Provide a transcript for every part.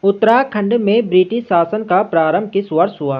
उत्तराखंड में ब्रिटिश शासन का प्रारंभ किस वर्ष हुआ?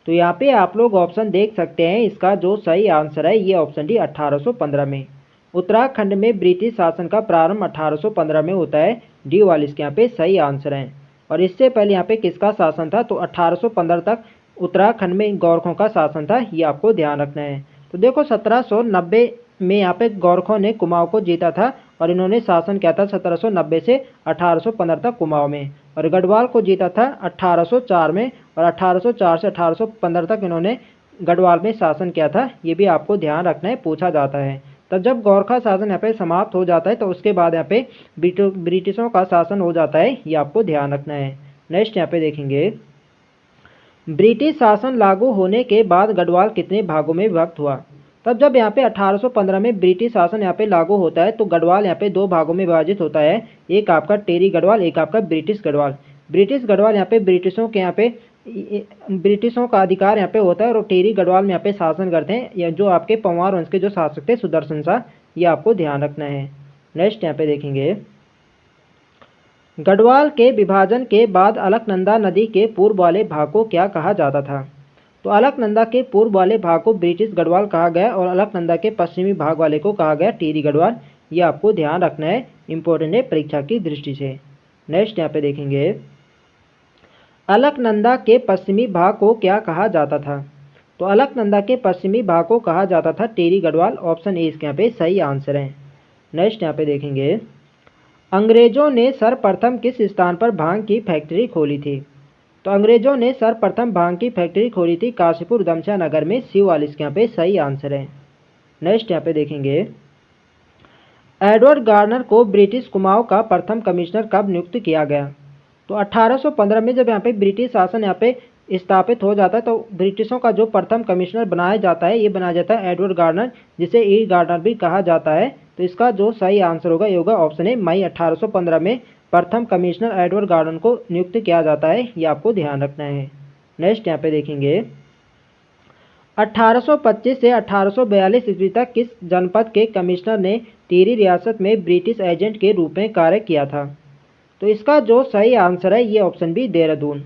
तो यहाँ पे आप लोग ऑप्शन देख सकते हैं। इसका जो सही आंसर है ये ऑप्शन डी 1815 में। उत्तराखंड में ब्रिटिश शासन का प्रारंभ 1815 में होता है। डी वाले इसके यहाँ पे सही आंसर है। और इससे पहले यहाँ पे किसका शासन था? तो 1815 तक उत्तराखंड में गोरखों का शासन था, ये आपको ध्यान रखना है। तो देखो 1790 में यहाँ पे गोरखों ने कुमाऊं को जीता था और इन्होंने शासन किया था 1790 से 1815 तक कुमाऊं में। और गढ़वाल को जीता था 1804 में और 1804 से 1815 तक इन्होंने गढ़वाल में शासन किया था। ये भी आपको ध्यान रखना है, पूछा जाता है। तब जब गोरखा शासन यहाँ पे समाप्त हो जाता है तो उसके बाद यहाँ पे ब्रिटिशों का शासन हो जाता है, ये आपको ध्यान रखना है। नेक्स्ट यहाँ पे देखेंगे, ब्रिटिश शासन लागू होने के बाद गढ़वाल कितने भागों में विभक्त हुआ? तब जब यहाँ पे 1815 में ब्रिटिश शासन यहाँ पे लागू होता है तो गढ़वाल यहाँ पे दो भागों में विभाजित होता है। एक आपका टेरी गढ़वाल, एक आपका ब्रिटिश गढ़वाल। ब्रिटिश गढ़वाल यहाँ पे ब्रिटिशों का अधिकार यहाँ पे होता है और टेरी गढ़वाल में यहाँ पे शासन करते हैं या जो आपके पंवार वंश के जो शासक थे सुदर्शन शाह, ये आपको ध्यान रखना है। नेक्स्ट यहाँ पे देखेंगे, गढ़वाल के विभाजन के बाद अलकनंदा नदी के पूर्व वाले भाग को क्या कहा जाता था? तो अलकनंदा के पूर्व वाले भाग को ब्रिटिश गढ़वाल कहा गया और अलकनंदा के पश्चिमी भाग वाले को कहा गया टिहरी गढ़वाल। ये आपको ध्यान रखना है, इंपॉर्टेंट है परीक्षा की दृष्टि से। नेक्स्ट यहाँ पे देखेंगे, अलकनंदा के पश्चिमी भाग को क्या कहा जाता था? तो अलकनंदा के पश्चिमी भाग को कहा जाता था टिहरी गढ़वाल। ऑप्शन ए इसके यहाँ पे सही आंसर है। नेक्स्ट यहाँ पे देखेंगे, अंग्रेजों ने सर्वप्रथम किस स्थान पर भांग की फैक्ट्री खोली थी? तो अंग्रेजों ने सर्वप्रथम भांग की फैक्ट्री खोली थी काशीपुर उधमसिंह नगर में। सी वाले इसके यहाँ पे सही आंसर है। नेक्स्ट यहाँ पे देखेंगे, एडवर्ड गार्नर को ब्रिटिश कुमाऊं का प्रथम कमिश्नर कब नियुक्त किया गया? तो 1815 में जब यहाँ पे ब्रिटिश शासन यहाँ पे स्थापित हो जाता है तो ब्रिटिशों का जो प्रथम कमिश्नर बनाया जाता है ये बनाया जाता है एडवर्ड गार्नर, जिसे ई गार्नर भी कहा जाता है। तो इसका जो सही आंसर होगा ये होगा ऑप्शन है, मई 1815 में प्रथम कमिश्नर एडवर्ड गार्नर को नियुक्त किया जाता है, ये आपको ध्यान रखना है। नेक्स्ट यहाँ पे देखेंगे, 1825 से 1842 ईस्वी तक किस जनपद के कमिश्नर ने टिहरी रियासत में ब्रिटिश एजेंट के रूप में कार्य किया था? तो इसका जो सही आंसर है ये ऑप्शन बी देहरादून।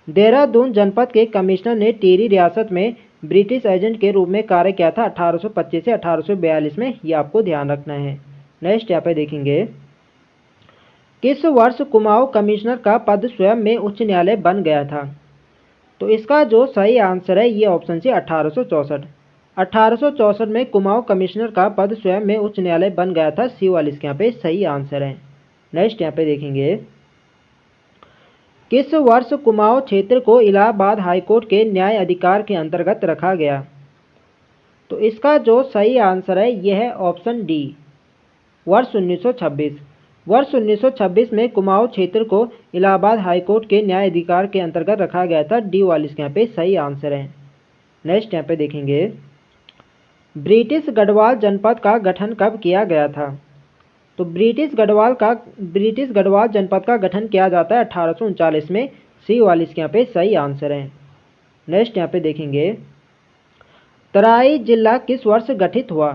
देहरादून जनपद के कमिश्नर ने टिहरी रियासत में ब्रिटिश एजेंट के रूप में कार्य किया था 1825 से 1842 में, ये आपको ध्यान रखना है। नेक्स्ट यहाँ पे देखेंगे, किस वर्ष कुमाऊं कमिश्नर का पद स्वयं में उच्च न्यायालय बन गया था? तो इसका जो सही आंसर है ये ऑप्शन सी 1864। 1864 में कुमाऊं कमिश्नर का पद स्वयं में उच्च न्यायालय बन गया था। सी वाले इसके यहाँ पे सही आंसर है। नेक्स्ट यहाँ पे देखेंगे, किस वर्ष कुमाऊं क्षेत्र को इलाहाबाद हाईकोर्ट के न्याय अधिकार के अंतर्गत रखा गया? तो इसका जो सही आंसर है यह है ऑप्शन डी, वर्ष 1926। वर्ष 1926 में कुमाऊं क्षेत्र को इलाहाबाद हाईकोर्ट के न्याय अधिकार के अंतर्गत रखा गया था। डी वाले इसके यहाँ पे सही आंसर है। नेक्स्ट यहाँ पे देखेंगे, ब्रिटिश गढ़वाल जनपद का गठन कब किया गया था? तो ब्रिटिश गढ़वाल जनपद का गठन किया जाता है 1839 में। सी वाले इसके यहाँ पे सही आंसर है। नेक्स्ट यहाँ पे देखेंगे, तराई जिला किस वर्ष गठित हुआ?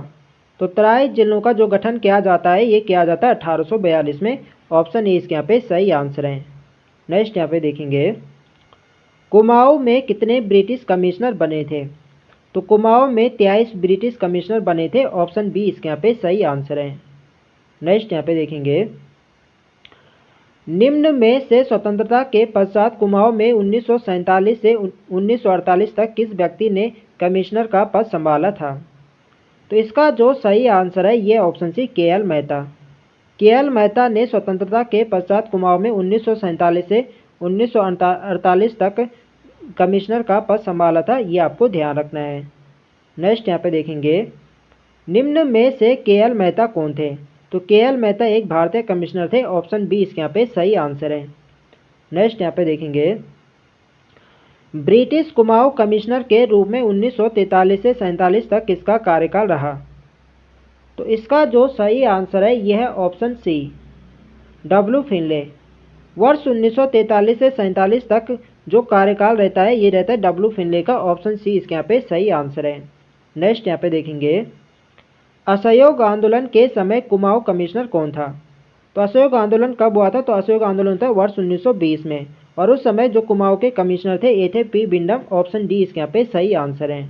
तो तराई जिलों का जो गठन किया जाता है ये किया जाता है 1842 में। ऑप्शन ए इसके यहाँ पे सही आंसर है। नेक्स्ट यहाँ पे देखेंगे, कुमाऊं में कितने ब्रिटिश कमिश्नर बने थे? तो कुमाऊं में 23 ब्रिटिश कमिश्नर बने थे। ऑप्शन बी इसके यहाँ पे सही आंसर है। नेक्स्ट यहाँ पे देखेंगे, निम्न में से स्वतंत्रता के पश्चात कुमाऊं में 1947 से 1948 तक किस व्यक्ति ने कमिश्नर का पद संभाला था? तो इसका जो सही आंसर है ये ऑप्शन सी के.एल. मेहता। के.एल. मेहता ने स्वतंत्रता के पश्चात कुमाऊं में 1947 से 1948 तक कमिश्नर का पद संभाला था, ये आपको ध्यान रखना है। नेक्स्ट यहाँ पे देखेंगे, निम्न में से के.एल. मेहता कौन थे? तो के.एल. मेहता एक भारतीय कमिश्नर थे। ऑप्शन बी इसके यहाँ पे सही आंसर है। नेक्स्ट यहाँ पे देखेंगे, ब्रिटिश कुमाऊं कमिश्नर के रूप में 1943 से 47 तक किसका कार्यकाल रहा? तो इसका जो सही आंसर है यह है ऑप्शन सी, डब्ल्यू फिनले। वर्ष 1943 से 47 तक जो कार्यकाल रहता है ये रहता है डब्ल्यू फिनले का। ऑप्शन सी इसके यहाँ पे सही आंसर है। नेक्स्ट यहाँ पे देखेंगे, असहयोग आंदोलन के समय कुमाऊं कमिश्नर कौन था? तो असहयोग आंदोलन कब हुआ था? तो असहयोग आंदोलन था वर्ष 1920 में, और उस समय जो कुमाऊं के कमिश्नर थे ये थे पी बिंडम। ऑप्शन डी इसके यहाँ पे सही आंसर है।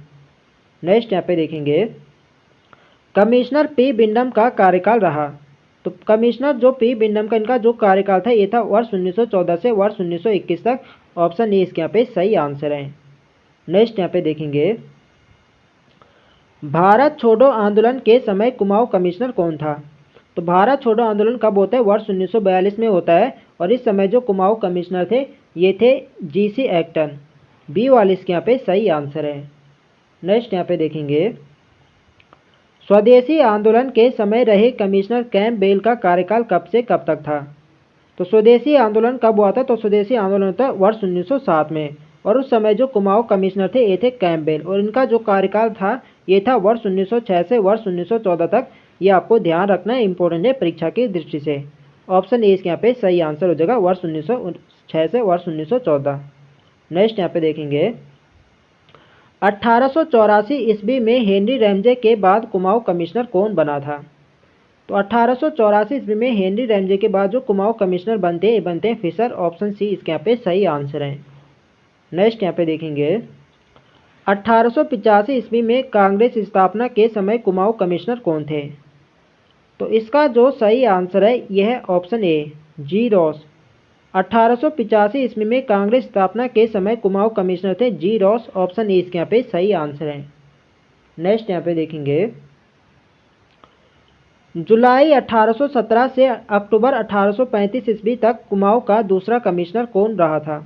नेक्स्ट यहाँ पे देखेंगे, कमिश्नर पी बिंडम का कार्यकाल रहा। तो कमिश्नर जो पी बिंडम का इनका जो कार्यकाल था ये था वर्ष 1914 से वर्ष 1921 तक। ऑप्शन ए इसके यहाँ पे सही आंसर है। नेक्स्ट यहाँ पे देखेंगे, भारत छोड़ो आंदोलन के समय कुमाऊं कमिश्नर कौन था? तो भारत छोड़ो आंदोलन कब होता है? वर्ष 1942 में होता है, और इस समय जो कुमाऊं कमिश्नर थे ये थे जीसी एक्टन। बी वाले इसके यहाँ पे सही आंसर है। नेक्स्ट यहाँ पे देखेंगे, स्वदेशी आंदोलन के समय रहे कमिश्नर कैंपबेल का कार्यकाल कब से कब तक था? तो स्वदेशी आंदोलन कब हुआ था? तो स्वदेशी आंदोलन था वर्ष 1907 में, और उस समय जो कुमाऊं कमिश्नर थे ये थे कैंपबेल, और इनका जो कार्यकाल था ये था वर्ष 1906 से वर्ष 1914 तक। ये आपको ध्यान रखना है, इंपॉर्टेंट है परीक्षा की दृष्टि से। ऑप्शन ए इसके यहाँ पे सही आंसर हो जाएगा, वर्ष 1906 से वर्ष 1914। नेक्स्ट यहाँ पे देखेंगे, 1884 ईस्वी में हेनरी रैमजे के बाद कुमाऊं कमिश्नर कौन बना था? तो 1884 ईस्वी में हेनरी रैमजे के बाद जो कुमाऊं कमिश्नर बनते हैं फिशर। ऑप्शन सी इसके यहाँ पे सही आंसर है। नेक्स्ट यहाँ पे देखेंगे, 1885 ईस्वी में कांग्रेस स्थापना के समय कुमाऊं कमिश्नर कौन थे? तो इसका जो सही आंसर है यह है ऑप्शन ए, जी रॉस। 1885 ईस्वी में कांग्रेस स्थापना के समय कुमाऊं कमिश्नर थे जी रॉस। ऑप्शन ए इसके यहाँ पे सही आंसर है। नेक्स्ट यहाँ पे देखेंगे, जुलाई 1817 से अक्टूबर 1835 ईस्वी तक कुमाऊं का दूसरा कमिश्नर कौन रहा था?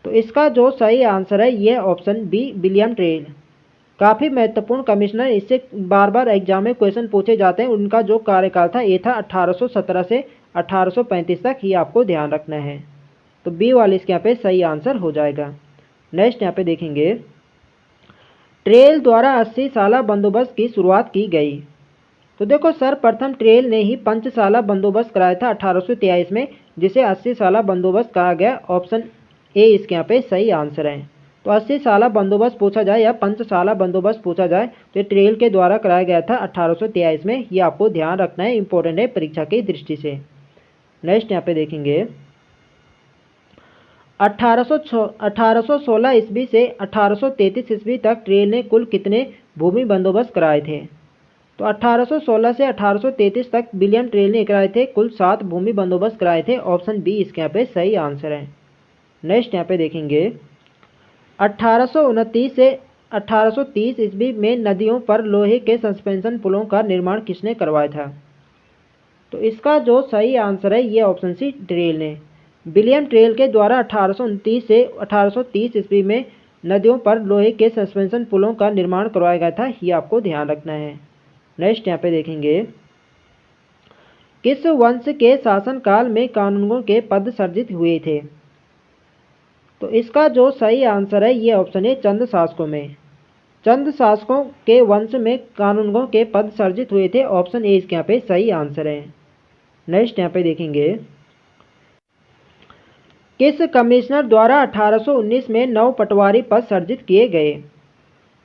तो इसका जो सही आंसर है यह ऑप्शन बी, विलियम ट्रेल। काफ़ी महत्वपूर्ण कमिश्नर, इससे बार बार एग्जाम में क्वेश्चन पूछे जाते हैं। उनका जो कार्यकाल था ये था 1817 से 1835 तक, ही आपको ध्यान रखना है। तो बी वाले इसके यहाँ पे सही आंसर हो जाएगा। नेक्स्ट यहाँ पे देखेंगे, ट्रेल द्वारा 80 साला बंदोबस्त की शुरुआत की गई। तो देखो सर्वप्रथम ट्रेल ने ही पंचसाला बंदोबस्त कराया था 1823 में, जिसे 80 साला बंदोबस्त कहा गया। ऑप्शन ए इसके यहाँ पे सही आंसर है। तो 80 साला बंदोबस्त पूछा जाए या पंचसाला बंदोबस्त पूछा जाए तो ये ट्रेल के द्वारा कराया गया था 1823 में। ये आपको ध्यान रखना है, इंपॉर्टेंट है परीक्षा की दृष्टि से। नेक्स्ट यहाँ पे देखेंगे, 1816 ईस्वी से 1833 ईस्वी तक ट्रेल ने कुल कितने भूमि बंदोबस्त कराए थे? तो 1816 से 1833 तक विलियम ट्रेल ने कराए थे कुल 7 भूमि बंदोबस्त कराए थे। ऑप्शन बी इसके यहाँ पे सही आंसर है। नेक्स्ट यहाँ पे देखेंगे, 1829 से 1830 ईस्वी में नदियों पर लोहे के सस्पेंशन पुलों का निर्माण किसने करवाया था? तो इसका जो सही आंसर है ये ऑप्शन सी, ट्रेल ने। विलियम ट्रेल के द्वारा 1829 से 1830 ईस्वी में नदियों पर लोहे के सस्पेंशन पुलों का निर्माण करवाया गया था। ये आपको ध्यान रखना है। नेक्स्ट यहाँ पे देखेंगे, किस वंश के शासनकाल में कानूनगो के पद सर्जित हुए थे? तो इसका जो सही आंसर है ये ऑप्शन है, चंद शासकों में। चंद शासकों के वंश में कानूनगो के पद सर्जित हुए थे। ऑप्शन ए इसके यहाँ पे सही आंसर है। नेक्स्ट यहाँ पे देखेंगे, किस कमिश्नर द्वारा 1819 में 9 पटवारी पद सर्जित किए गए?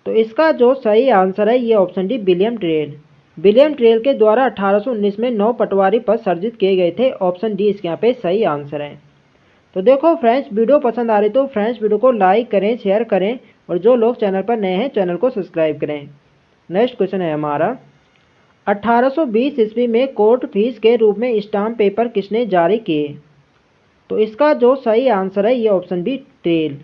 तो इसका जो सही आंसर है ये option D, William trail. William Traill के द्वारा 1819 में 9 पटवारी पद सर्जित किए गए थे। ऑप्शन डी इसके यहाँ पे सही आंसर है। तो देखो फ्रेंड्स, वीडियो पसंद आ रही तो फ्रेंड्स वीडियो को लाइक करें, शेयर करें, और जो लोग चैनल पर नए हैं चैनल को सब्सक्राइब करें। नेक्स्ट क्वेश्चन है हमारा, 1820 ईस्वी में कोर्ट फीस के रूप में स्टाम्प पेपर किसने जारी किए? तो इसका जो सही आंसर है ये option B, Traill.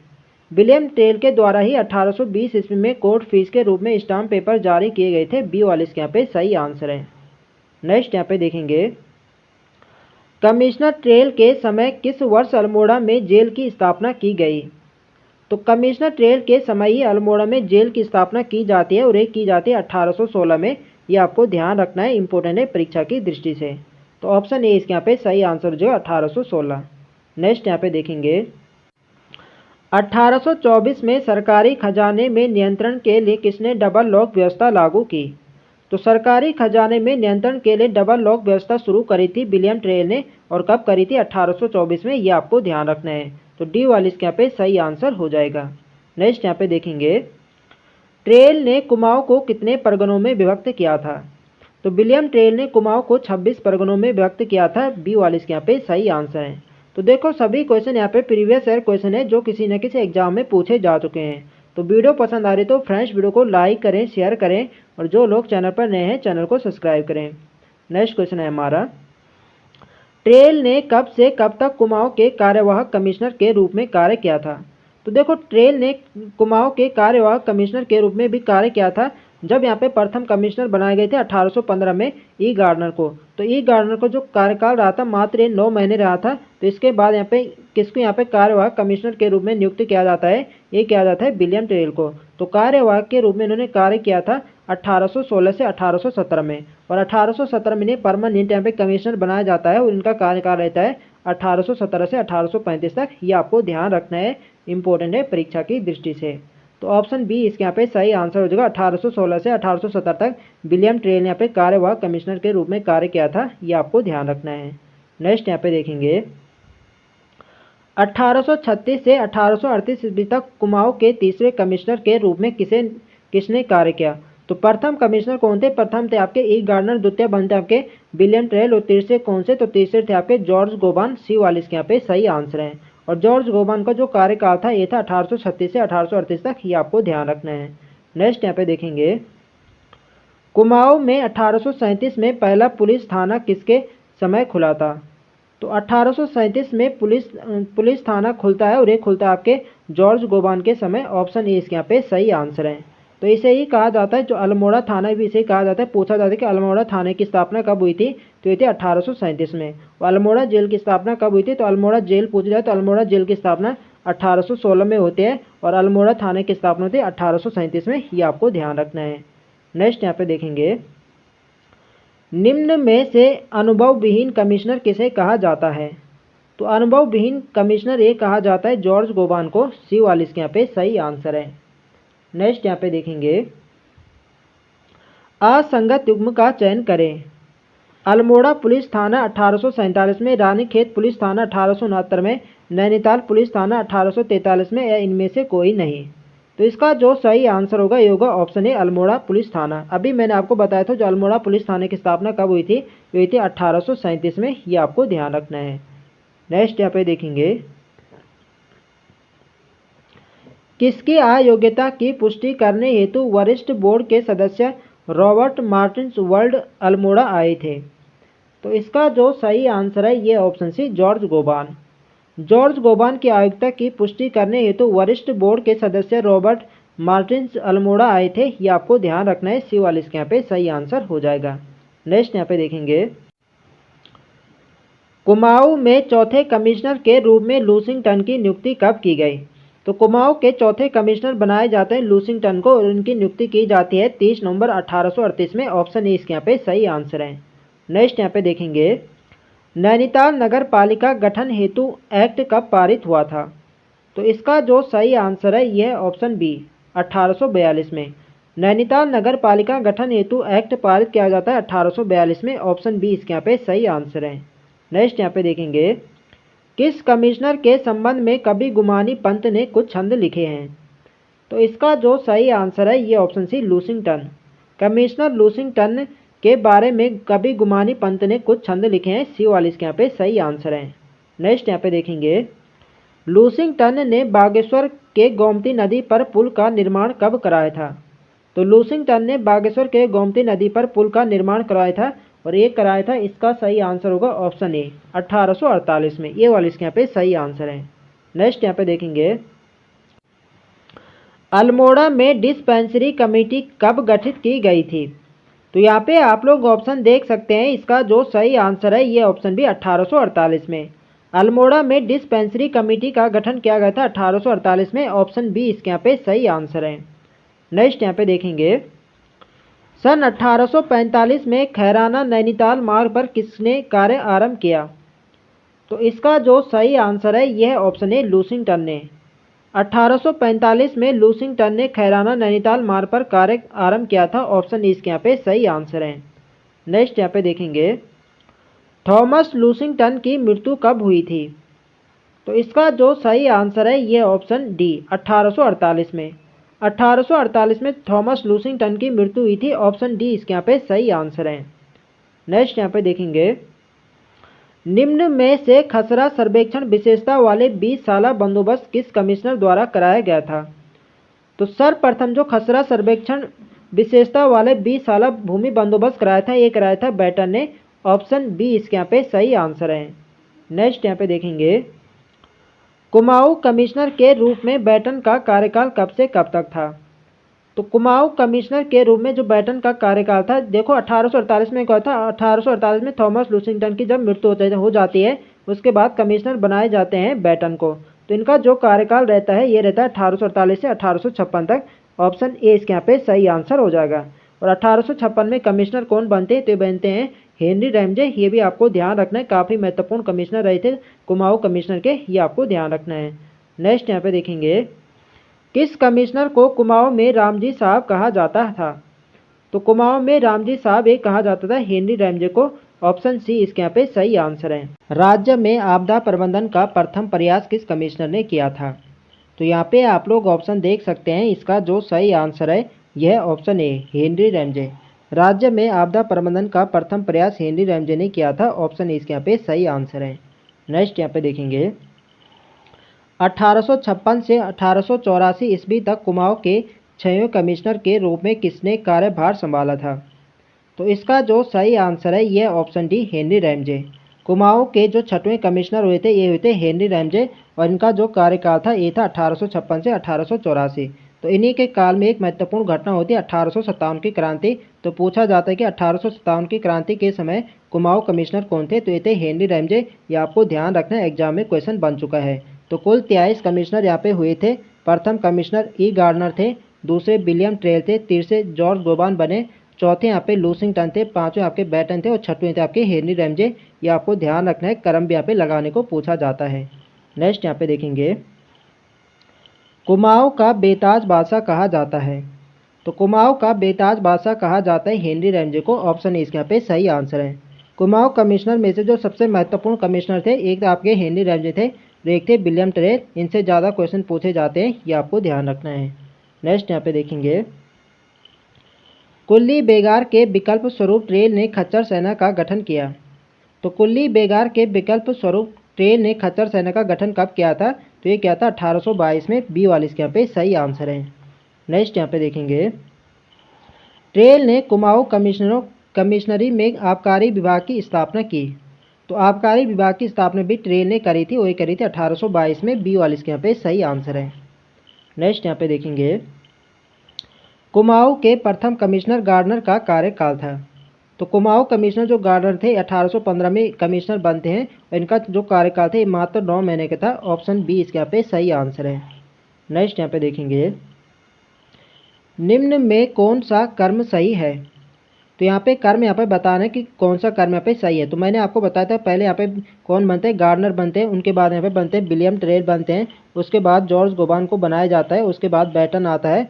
William Traill के द्वारा ही 1820 ईस्वी में कोर्ट फीस के रूप में स्टाम्प पेपर जारी किए गए थे। बी वाले इसके यहाँ पे सही आंसर है। नेक्स्ट यहाँ पे देखेंगे, कमिश्नर ट्रेल के समय किस वर्ष अल्मोड़ा में जेल की स्थापना की गई? तो कमिश्नर ट्रेल के समय ही अल्मोड़ा में जेल की स्थापना की जाती है, और ये की जाती है 1816 में। ये आपको ध्यान रखना है, इंपॉर्टेंट है परीक्षा की दृष्टि से। तो ऑप्शन ए इसके यहाँ पे सही आंसर जो 1816। नेक्स्ट यहाँ पे देखेंगे, 1824 में सरकारी खजाने में नियंत्रण के लिए किसने डबल लॉक व्यवस्था लागू की? तो सरकारी खजाने में नियंत्रण के लिए डबल लॉक व्यवस्था शुरू करी थी विलियम ट्रेल ने, और कब करी थी? 1824 में। ये आपको ध्यान रखना है। तो डी वाले इसके यहाँ पे सही आंसर हो जाएगा। नेक्स्ट यहाँ पे देखेंगे, ट्रेल ने कुमाऊं को कितने परगनों में विभक्त किया था? तो विलियम टेल ने कुमाऊं को 26 परगनों में व्यक्त किया था। बी वाले इसके यहाँ पे सही आंसर है। तो देखो सभी क्वेश्चन यहाँ पे प्रीवियस ईयर क्वेश्चन है जो किसी न किसी एग्जाम में पूछे जा चुके हैं। तो वीडियो पसंद आ रही तो फ्रेंड्स वीडियो को लाइक करें, शेयर करें और जो लोग चैनल पर नए हैं चैनल को सब्सक्राइब करें। नेक्स्ट क्वेश्चन है हमारा, टेल ने कब से कब तक कुमाऊं के कार्यवाहक कमिश्नर के रूप में कार्य किया था। तो देखो टेल ने कुमाऊं के कार्यवाहक कमिश्नर के रूप में भी कार्य किया था जब यहाँ पे प्रथम कमिश्नर बनाए गए थे 1815 में ई गार्डनर को। तो ई गार्डनर को जो कार्यकाल रहा था मात्र 9 महीने रहा था। तो इसके बाद यहाँ पे किसको यहाँ पे कार्यवाहक कमिश्नर के रूप में नियुक्त किया जाता है, ये किया जाता है विलियम टेल को। तो कार्यवाहक के रूप में इन्होंने कार्य किया था 1816 से 1817 में, और 1817 में इन्हें परमानेंट यहाँ पे कमिश्नर बनाया जाता है और इनका कार्यकाल रहता है 1817 से 1835 तक। ये आपको ध्यान रखना है, इंपॉर्टेंट है परीक्षा की दृष्टि से। तो ऑप्शन बी इसके यहाँ पे सही आंसर हो जाएगा। 1816 से 1870 तक विलियम टेल ने यहाँ पे कार्यवाहक कमिश्नर के रूप में कार्य किया था, ये आपको ध्यान रखना है। नेक्स्ट यहाँ पे देखेंगे, 1836 से 1838 ईस्वी तक कुमाऊं के तीसरे कमिश्नर के रूप में किसने कार्य किया। तो प्रथम कमिश्नर कौन थे, प्रथम थे आपके ई गार्डनर, द्वितीय बनते आपके विलियम टेल और तीसरे कौन से, तो तीसरे थे आपके जॉर्ज गोबान। सी वाले इसके यहाँ पे सही आंसर है। और जॉर्ज गोबान का जो कार्यकाल था ये था 1836 से 1838 तक, ये आपको ध्यान रखना है। नेक्स्ट यहाँ पे देखेंगे, कुमाऊं में 1837 में पहला पुलिस थाना किसके समय खुला था। तो 1837 में पुलिस थाना खुलता है और ये खुलता है आपके जॉर्ज गोबान के समय। ऑप्शन ए इसके यहाँ पे सही आंसर है। तो इसे ही कहा जाता है, जो अल्मोड़ा थाना भी इसे कहा जाता है। पूछा जाता है कि अल्मोड़ा थाने की स्थापना कब हुई थी, तो ये थी 1837 में। और अल्मोड़ा जेल की स्थापना कब हुई थी, तो अल्मोड़ा जेल पूछा जाए तो अल्मोड़ा जेल की स्थापना 1816 में होती है और अल्मोड़ा थाने की स्थापना होती है 1837 में। ये आपको ध्यान रखना है। नेक्स्ट यहाँ पे देखेंगे, निम्न में से अनुभव विहीन कमिश्नर किसे कहा जाता है। तो अनुभव विहीन कमिश्नर ये कहा जाता है जॉर्ज गोबान को। सी वाले इसके यहाँ पे सही आंसर है। नेक्स्ट यहाँ पे देखेंगे, असंगत युग्म का चयन करें। अल्मोड़ा पुलिस थाना 1847 में, रानीखेत पुलिस थाना 1869 में, नैनीताल पुलिस थाना 1843 में, या इनमें से कोई नहीं। तो इसका जो सही आंसर होगा ये होगा ऑप्शन ए अल्मोड़ा पुलिस थाना। अभी मैंने आपको बताया था जो अल्मोड़ा पुलिस थाने की स्थापना कब हुई थी, हुई थी 1837 में। ये आपको ध्यान रखना है। नेक्स्ट यहाँ पे देखेंगे, किसकी अयोग्यता की पुष्टि करने हेतु वरिष्ठ बोर्ड के सदस्य रॉबर्ट मार्टिन्स वर्ल्ड अल्मोड़ा आए थे। तो इसका जो सही आंसर है ये ऑप्शन सी जॉर्ज गोबान। जॉर्ज गोबान की अयोग्यता की पुष्टि करने हेतु वरिष्ठ बोर्ड के सदस्य रॉबर्ट मार्टिन्स अल्मोड़ा आए थे। ये आपको ध्यान रखना है। सी वाले इसके यहाँ पे सही आंसर हो जाएगा। नेक्स्ट यहाँ पे देखेंगे, कुमाऊं में चौथे कमिश्नर के रूप में लूसिंगटन की नियुक्ति कब की गई। तो कुमाऊं के चौथे कमिश्नर बनाए जाते हैं लूसिंगटन को और उनकी नियुक्ति की जाती है 30 नवंबर 1838 में। ऑप्शन ए इसके यहाँ पे सही आंसर है। नेक्स्ट यहाँ पे देखेंगे, नैनीताल नगर पालिका गठन हेतु एक्ट कब पारित हुआ था। तो इसका जो सही आंसर है यह ऑप्शन बी 1842 में। नैनीताल नगर पालिका गठन हेतु एक्ट पारित किया जाता है 1842 में। ऑप्शन बी इसके यहाँ पे सही आंसर है। नेक्स्ट यहाँ पे देखेंगे, किस कमिश्नर के संबंध में कवि गुमानी पंत ने कुछ छंद लिखे हैं। तो इसका जो सही आंसर है ये ऑप्शन सी लूसिंगटन। कमिश्नर लूसिंगटन के बारे में कवि गुमानी पंत ने कुछ छंद लिखे हैं। सी वाले इसके यहाँ पे सही आंसर है। नेक्स्ट यहाँ पे देखेंगे, लूसिंगटन ने बागेश्वर के गोमती नदी पर पुल का निर्माण कब कराया था। तो लूसिंगटन ने बागेश्वर के गोमती नदी पर पुल का निर्माण कराया था और ये कराया था। इसका सही आंसर होगा ऑप्शन ए 1848 में। ये वाले इसके यहाँ पे सही आंसर है। नेक्स्ट यहाँ पे देखेंगे, अल्मोड़ा में डिस्पेंसरी कमेटी कब गठित की गई थी। तो यहाँ पे आप लोग ऑप्शन देख सकते हैं। इसका जो सही आंसर है ये ऑप्शन बी 1848 में। अल्मोड़ा में डिस्पेंसरी कमेटी का गठन किया गया था 1848 में। ऑप्शन बी इसके यहाँ पे सही आंसर है। नेक्स्ट यहाँ पे देखेंगे, सन 1845 में खैराना नैनीताल मार्ग पर किसने कार्य आरंभ किया। तो इसका जो सही आंसर है यह ऑप्शन है लूसिंगटन ने। 1845 में लूसिंगटन ने खैराना नैनीताल मार्ग पर कार्य आरंभ किया था। ऑप्शन इसके यहाँ पे सही आंसर है। नेक्स्ट यहाँ पे देखेंगे, थॉमस लूसिंगटन की मृत्यु कब हुई थी। तो इसका जो सही आंसर है यह ऑप्शन डी 1848 में। 1848 में थॉमस लूसिंगटन की मृत्यु हुई थी। ऑप्शन डी इसके यहाँ पे सही आंसर है। नेक्स्ट यहाँ पे देखेंगे, निम्न में से खसरा सर्वेक्षण विशेषता वाले 20 साला बंदोबस्त किस कमिश्नर द्वारा कराया गया था? तो सर्वप्रथम जो खसरा सर्वेक्षण विशेषता वाले 20 साला भूमि बंदोबस्त कराया था, ये कराया था बैटन ने। ऑप्शन बी इसके यहाँ पे सही आंसर है। नेक्स्ट यहाँ पे देखेंगे, कुमाऊं कमिश्नर के रूप में बैटन का कार्यकाल कब से कब तक था? तो कुमाऊं कमिश्नर के रूप में जो बैटन का कार्यकाल था, देखो 1848 में क्या था, 1848 में थॉमस लूसिंगटन की जब मृत्यु हो जाती है, उसके बाद कमिश्नर बनाए जाते हैं बैटन को। तो इनका जो कार्यकाल रहता है ये रहता है 1848 से 1856 तक। ऑप्शन ए इसके यहाँ पे सही आंसर हो जाएगा। और 1856 में कमिश्नर कौन बनते हैं? तो बनते हैं हेनरी रैमजे। ये भी आपको ध्यान रखना है, काफ़ी महत्वपूर्ण कमिश्नर रहे थे कुमाऊं कमिश्नर के, ये आपको ध्यान रखना है। नेक्स्ट यहाँ पे देखेंगे, किस कमिश्नर को कुमाऊं में रामजी साहब कहा जाता था? तो कुमाऊं में रामजी साहब एक कहा जाता था हेनरी रैमजे को। ऑप्शन सी इसके यहाँ पे सही आंसर है। राज्य में आपदा प्रबंधन का प्रथम प्रयास किस कमिश्नर ने किया था? तो यहाँ पे आप लोग ऑप्शन देख सकते हैं, इसका जो सही आंसर है यह ऑप्शन ए हेनरी रैमजे। राज्य में आपदा प्रबंधन का प्रथम प्रयास हेनरी रैमजे ने किया था। ऑप्शन ए इसके यहाँ पे सही आंसर है। नेक्स्ट यहाँ पे देखेंगे, 1856 से 1884 ईस्वी तक कुमाऊं के 6वें कमिश्नर के रूप में किसने कार्यभार संभाला था? तो इसका जो सही आंसर है यह option D Henry Ramsay. Kumaon के जो 6वें कमिश्नर हुए थे ये हुए थे हेनरी रैमजे, और इनका जो कार्यकाल था ये था 1856 से 1884। तो इन्हीं के काल में एक महत्वपूर्ण घटना होती है 1857 की क्रांति। तो पूछा जाता है कि 1857 की क्रांति के समय कुमाऊं कमिश्नर कौन थे? तो ये थे हेनरी रैमजे। ये आपको ध्यान रखना है, एग्जाम में क्वेश्चन बन चुका है। तो कुल 23 कमिश्नर यहाँ पे हुए थे। प्रथम कमिश्नर ई गार्डनर थे, दूसरे विलियम ट्रेल थे, तीसरे जॉर्ज गोबान बने, चौथे यहाँ पे लूसिंगटन थे, पांचवें आपके बैटन थे और छठवें थे आपके हेनरी रैमजे। ये आपको ध्यान रखना है, क्रम भी यहाँ पे लगाने को पूछा जाता है। नेक्स्ट यहाँ पे देखेंगे, कुमाऊं का बेताज बादशाह कहा जाता है? तो कुमाऊं का बेताज बादशाह कहा जाता है हेनरी रैमजे को। ऑप्शन इसके यहाँ पे सही आंसर है। कुमाऊं कमिश्नर में से जो सबसे महत्वपूर्ण कमिश्नर थे, एक आपके हेनरी रैमजे थे, एक थे विलियम ट्रेल। इनसे ज़्यादा क्वेश्चन पूछे जाते हैं, ये आपको ध्यान रखना है। नेक्स्ट यहाँ पे देखेंगे, कुल्ली बेगार के विकल्प स्वरूप ट्रेल ने खच्चर सेना का गठन किया। तो कुल्ली बेगार के विकल्प स्वरूप ट्रेल ने खच्चर सेना का गठन कब किया था? तो ये क्या था 1822 में। बी वाली इसके यहाँ पे सही आंसर है। नेक्स्ट यहाँ पे देखेंगे, ट्रेल ने कुमाऊं कमिश्नरी में आबकारी विभाग की स्थापना की। तो आबकारी विभाग की स्थापना भी ट्रेल ने करी थी, वही करी थी 1822 में। बी वाली इसके यहाँ पे सही आंसर है। नेक्स्ट यहाँ पे देखेंगे, कुमाऊं के प्रथम कमिश्नर गार्डनर का कार्यकाल था। तो कुमाऊं कमिश्नर जो गार्डनर थे 1815 में कमिश्नर बनते हैं, और इनका जो कार्यकाल था मात्र 9 महीने का था। ऑप्शन बी इसके यहाँ पे सही आंसर है। नेक्स्ट यहाँ पे देखेंगे, निम्न में कौन सा कर्म सही है? तो यहाँ पे कर्म यहाँ पे बताना है कि कौन सा कर्म यहाँ पे सही है। तो मैंने आपको बताया था पहले यहाँ पे कौन बनते हैं, गार्डनर बनते हैं, उनके बाद यहाँ पे बनते हैं विलियम ट्रेल बनते हैं, उसके बाद जॉर्ज गोबान को बनाया जाता है, उसके बाद बैटन आता है,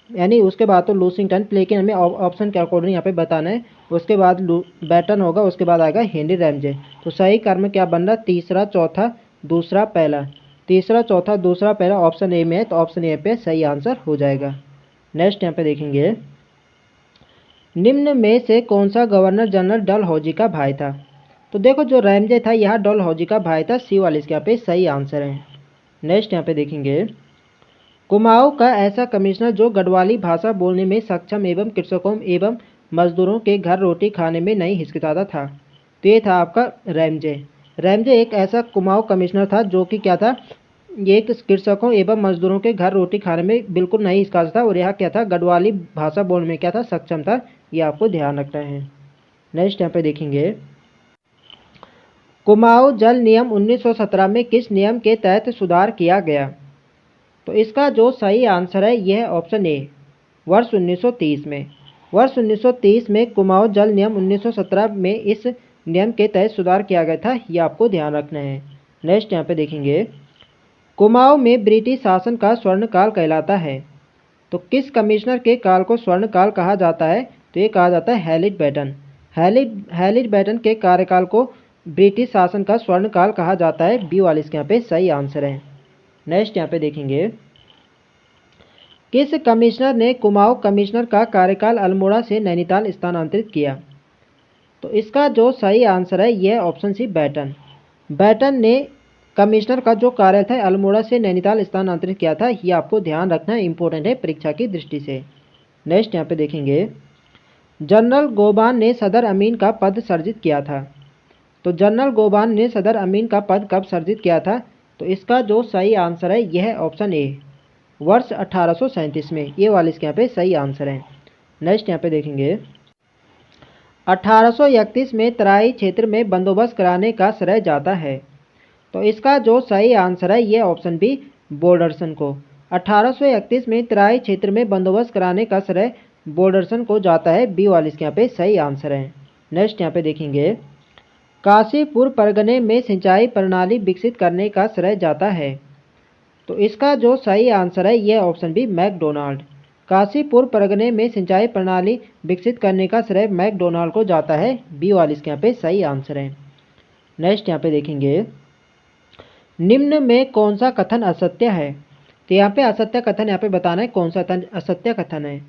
यानी उसके बाद तो लूसिंगटन, लेकिन हमें ऑप्शन के अकॉर्डिंग यहाँ पे बताना है। उसके बाद बैटन होगा, उसके बाद आएगा हेनरी रैमजे। तो सही कर्म क्या बन रहा? तीसरा, चौथा, दूसरा, पहला। तीसरा, चौथा, दूसरा, पहला ऑप्शन ए में है, तो ऑप्शन ए पे सही आंसर हो जाएगा। नेक्स्ट यहाँ पे देखेंगे, निम्न में से कौन सा गवर्नर जनरल डलहौजी का भाई था? तो देखो जो रैमजे था यह डलहौजी का भाई था। सी वाले इसके यहाँ पे सही आंसर है। नेक्स्ट यहाँ पे देखेंगे, कुमाऊं का ऐसा कमिश्नर जो गढ़वाली भाषा बोलने में सक्षम एवं कृषकों एवं मजदूरों के घर रोटी खाने में नहीं हिचकिचाता था। तो ये था आपका रैमजे। रैमजे एक ऐसा कुमाऊं कमिश्नर था जो कि क्या था, ये कृषकों एवं मजदूरों के घर रोटी खाने में बिल्कुल नहीं हिचकिचाता था, और यह क्या था, गढ़वाली भाषा बोलने में क्या था, सक्षम था। ये आपको ध्यान रखना है। नेक्स्ट यहाँ पे देखेंगे, कुमाऊं जल नियम 1917 में किस नियम के तहत सुधार किया गया? तो इसका जो सही आंसर है यह ऑप्शन ए, वर्ष 1930 में। वर्ष 1930 में कुमाऊं जल नियम 1917 में इस नियम के तहत सुधार किया गया था। यह आपको ध्यान रखना है। नेक्स्ट यहाँ पे देखेंगे, कुमाऊं में ब्रिटिश शासन का स्वर्णकाल कहलाता है। तो किस कमिश्नर के काल को स्वर्णकाल कहा जाता है? तो ये कहा जाता है हैलिट बैटन। हैलिट बैटन के कार्यकाल को ब्रिटिश शासन का स्वर्णकाल कहा जाता है। बी वाले इसके यहाँ पे सही आंसर है। नेक्स्ट यहाँ पे देखेंगे, किस कमिश्नर ने कुमाऊं कमिश्नर का कार्यकाल अल्मोड़ा से नैनीताल स्थानांतरित किया? तो इसका जो सही आंसर है यह ऑप्शन सी बैटन। बैटन ने कमिश्नर का जो कार्य था अल्मोड़ा से नैनीताल स्थानांतरित किया था। ये आपको ध्यान रखना इंपॉर्टेंट है परीक्षा की दृष्टि से। नेक्स्ट यहाँ पे देखेंगे, जनरल गोबान ने सदर अमीन का पद सर्जित किया था। तो जनरल गोबान ने सदर अमीन का पद कब सर्जित किया था? तो इसका जो सही आंसर है यह ऑप्शन ए, वर्ष 1837 में। ये वाला इसके यहाँ पे सही आंसर है। नेक्स्ट यहाँ पे देखेंगे, 1831 में तराई क्षेत्र में बंदोबस्त कराने का श्रेय जाता है। तो इसका जो सही आंसर है यह ऑप्शन बी, बॉर्डरसन को। 1831 में तराई क्षेत्र में बंदोबस्त कराने का श्रेय बॉर्डरसन को जाता है। बी वाला इसके यहाँ पे सही आंसर है। नेक्स्ट यहाँ पे देखेंगे, काशीपुर परगने में सिंचाई प्रणाली विकसित करने का श्रेय जाता है। तो इसका जो सही आंसर है यह ऑप्शन बी, मैकडोनाल्ड। काशीपुर परगने में सिंचाई प्रणाली विकसित करने का श्रेय मैकडोनाल्ड को जाता है। बी वाला इसके यहाँ पे सही आंसर है। नेक्स्ट यहाँ पे देखेंगे, निम्न में कौन सा कथन असत्य है? तो यहाँ पे असत्य कथन यहाँ पे बताना है कौन सा असत्य कथन है।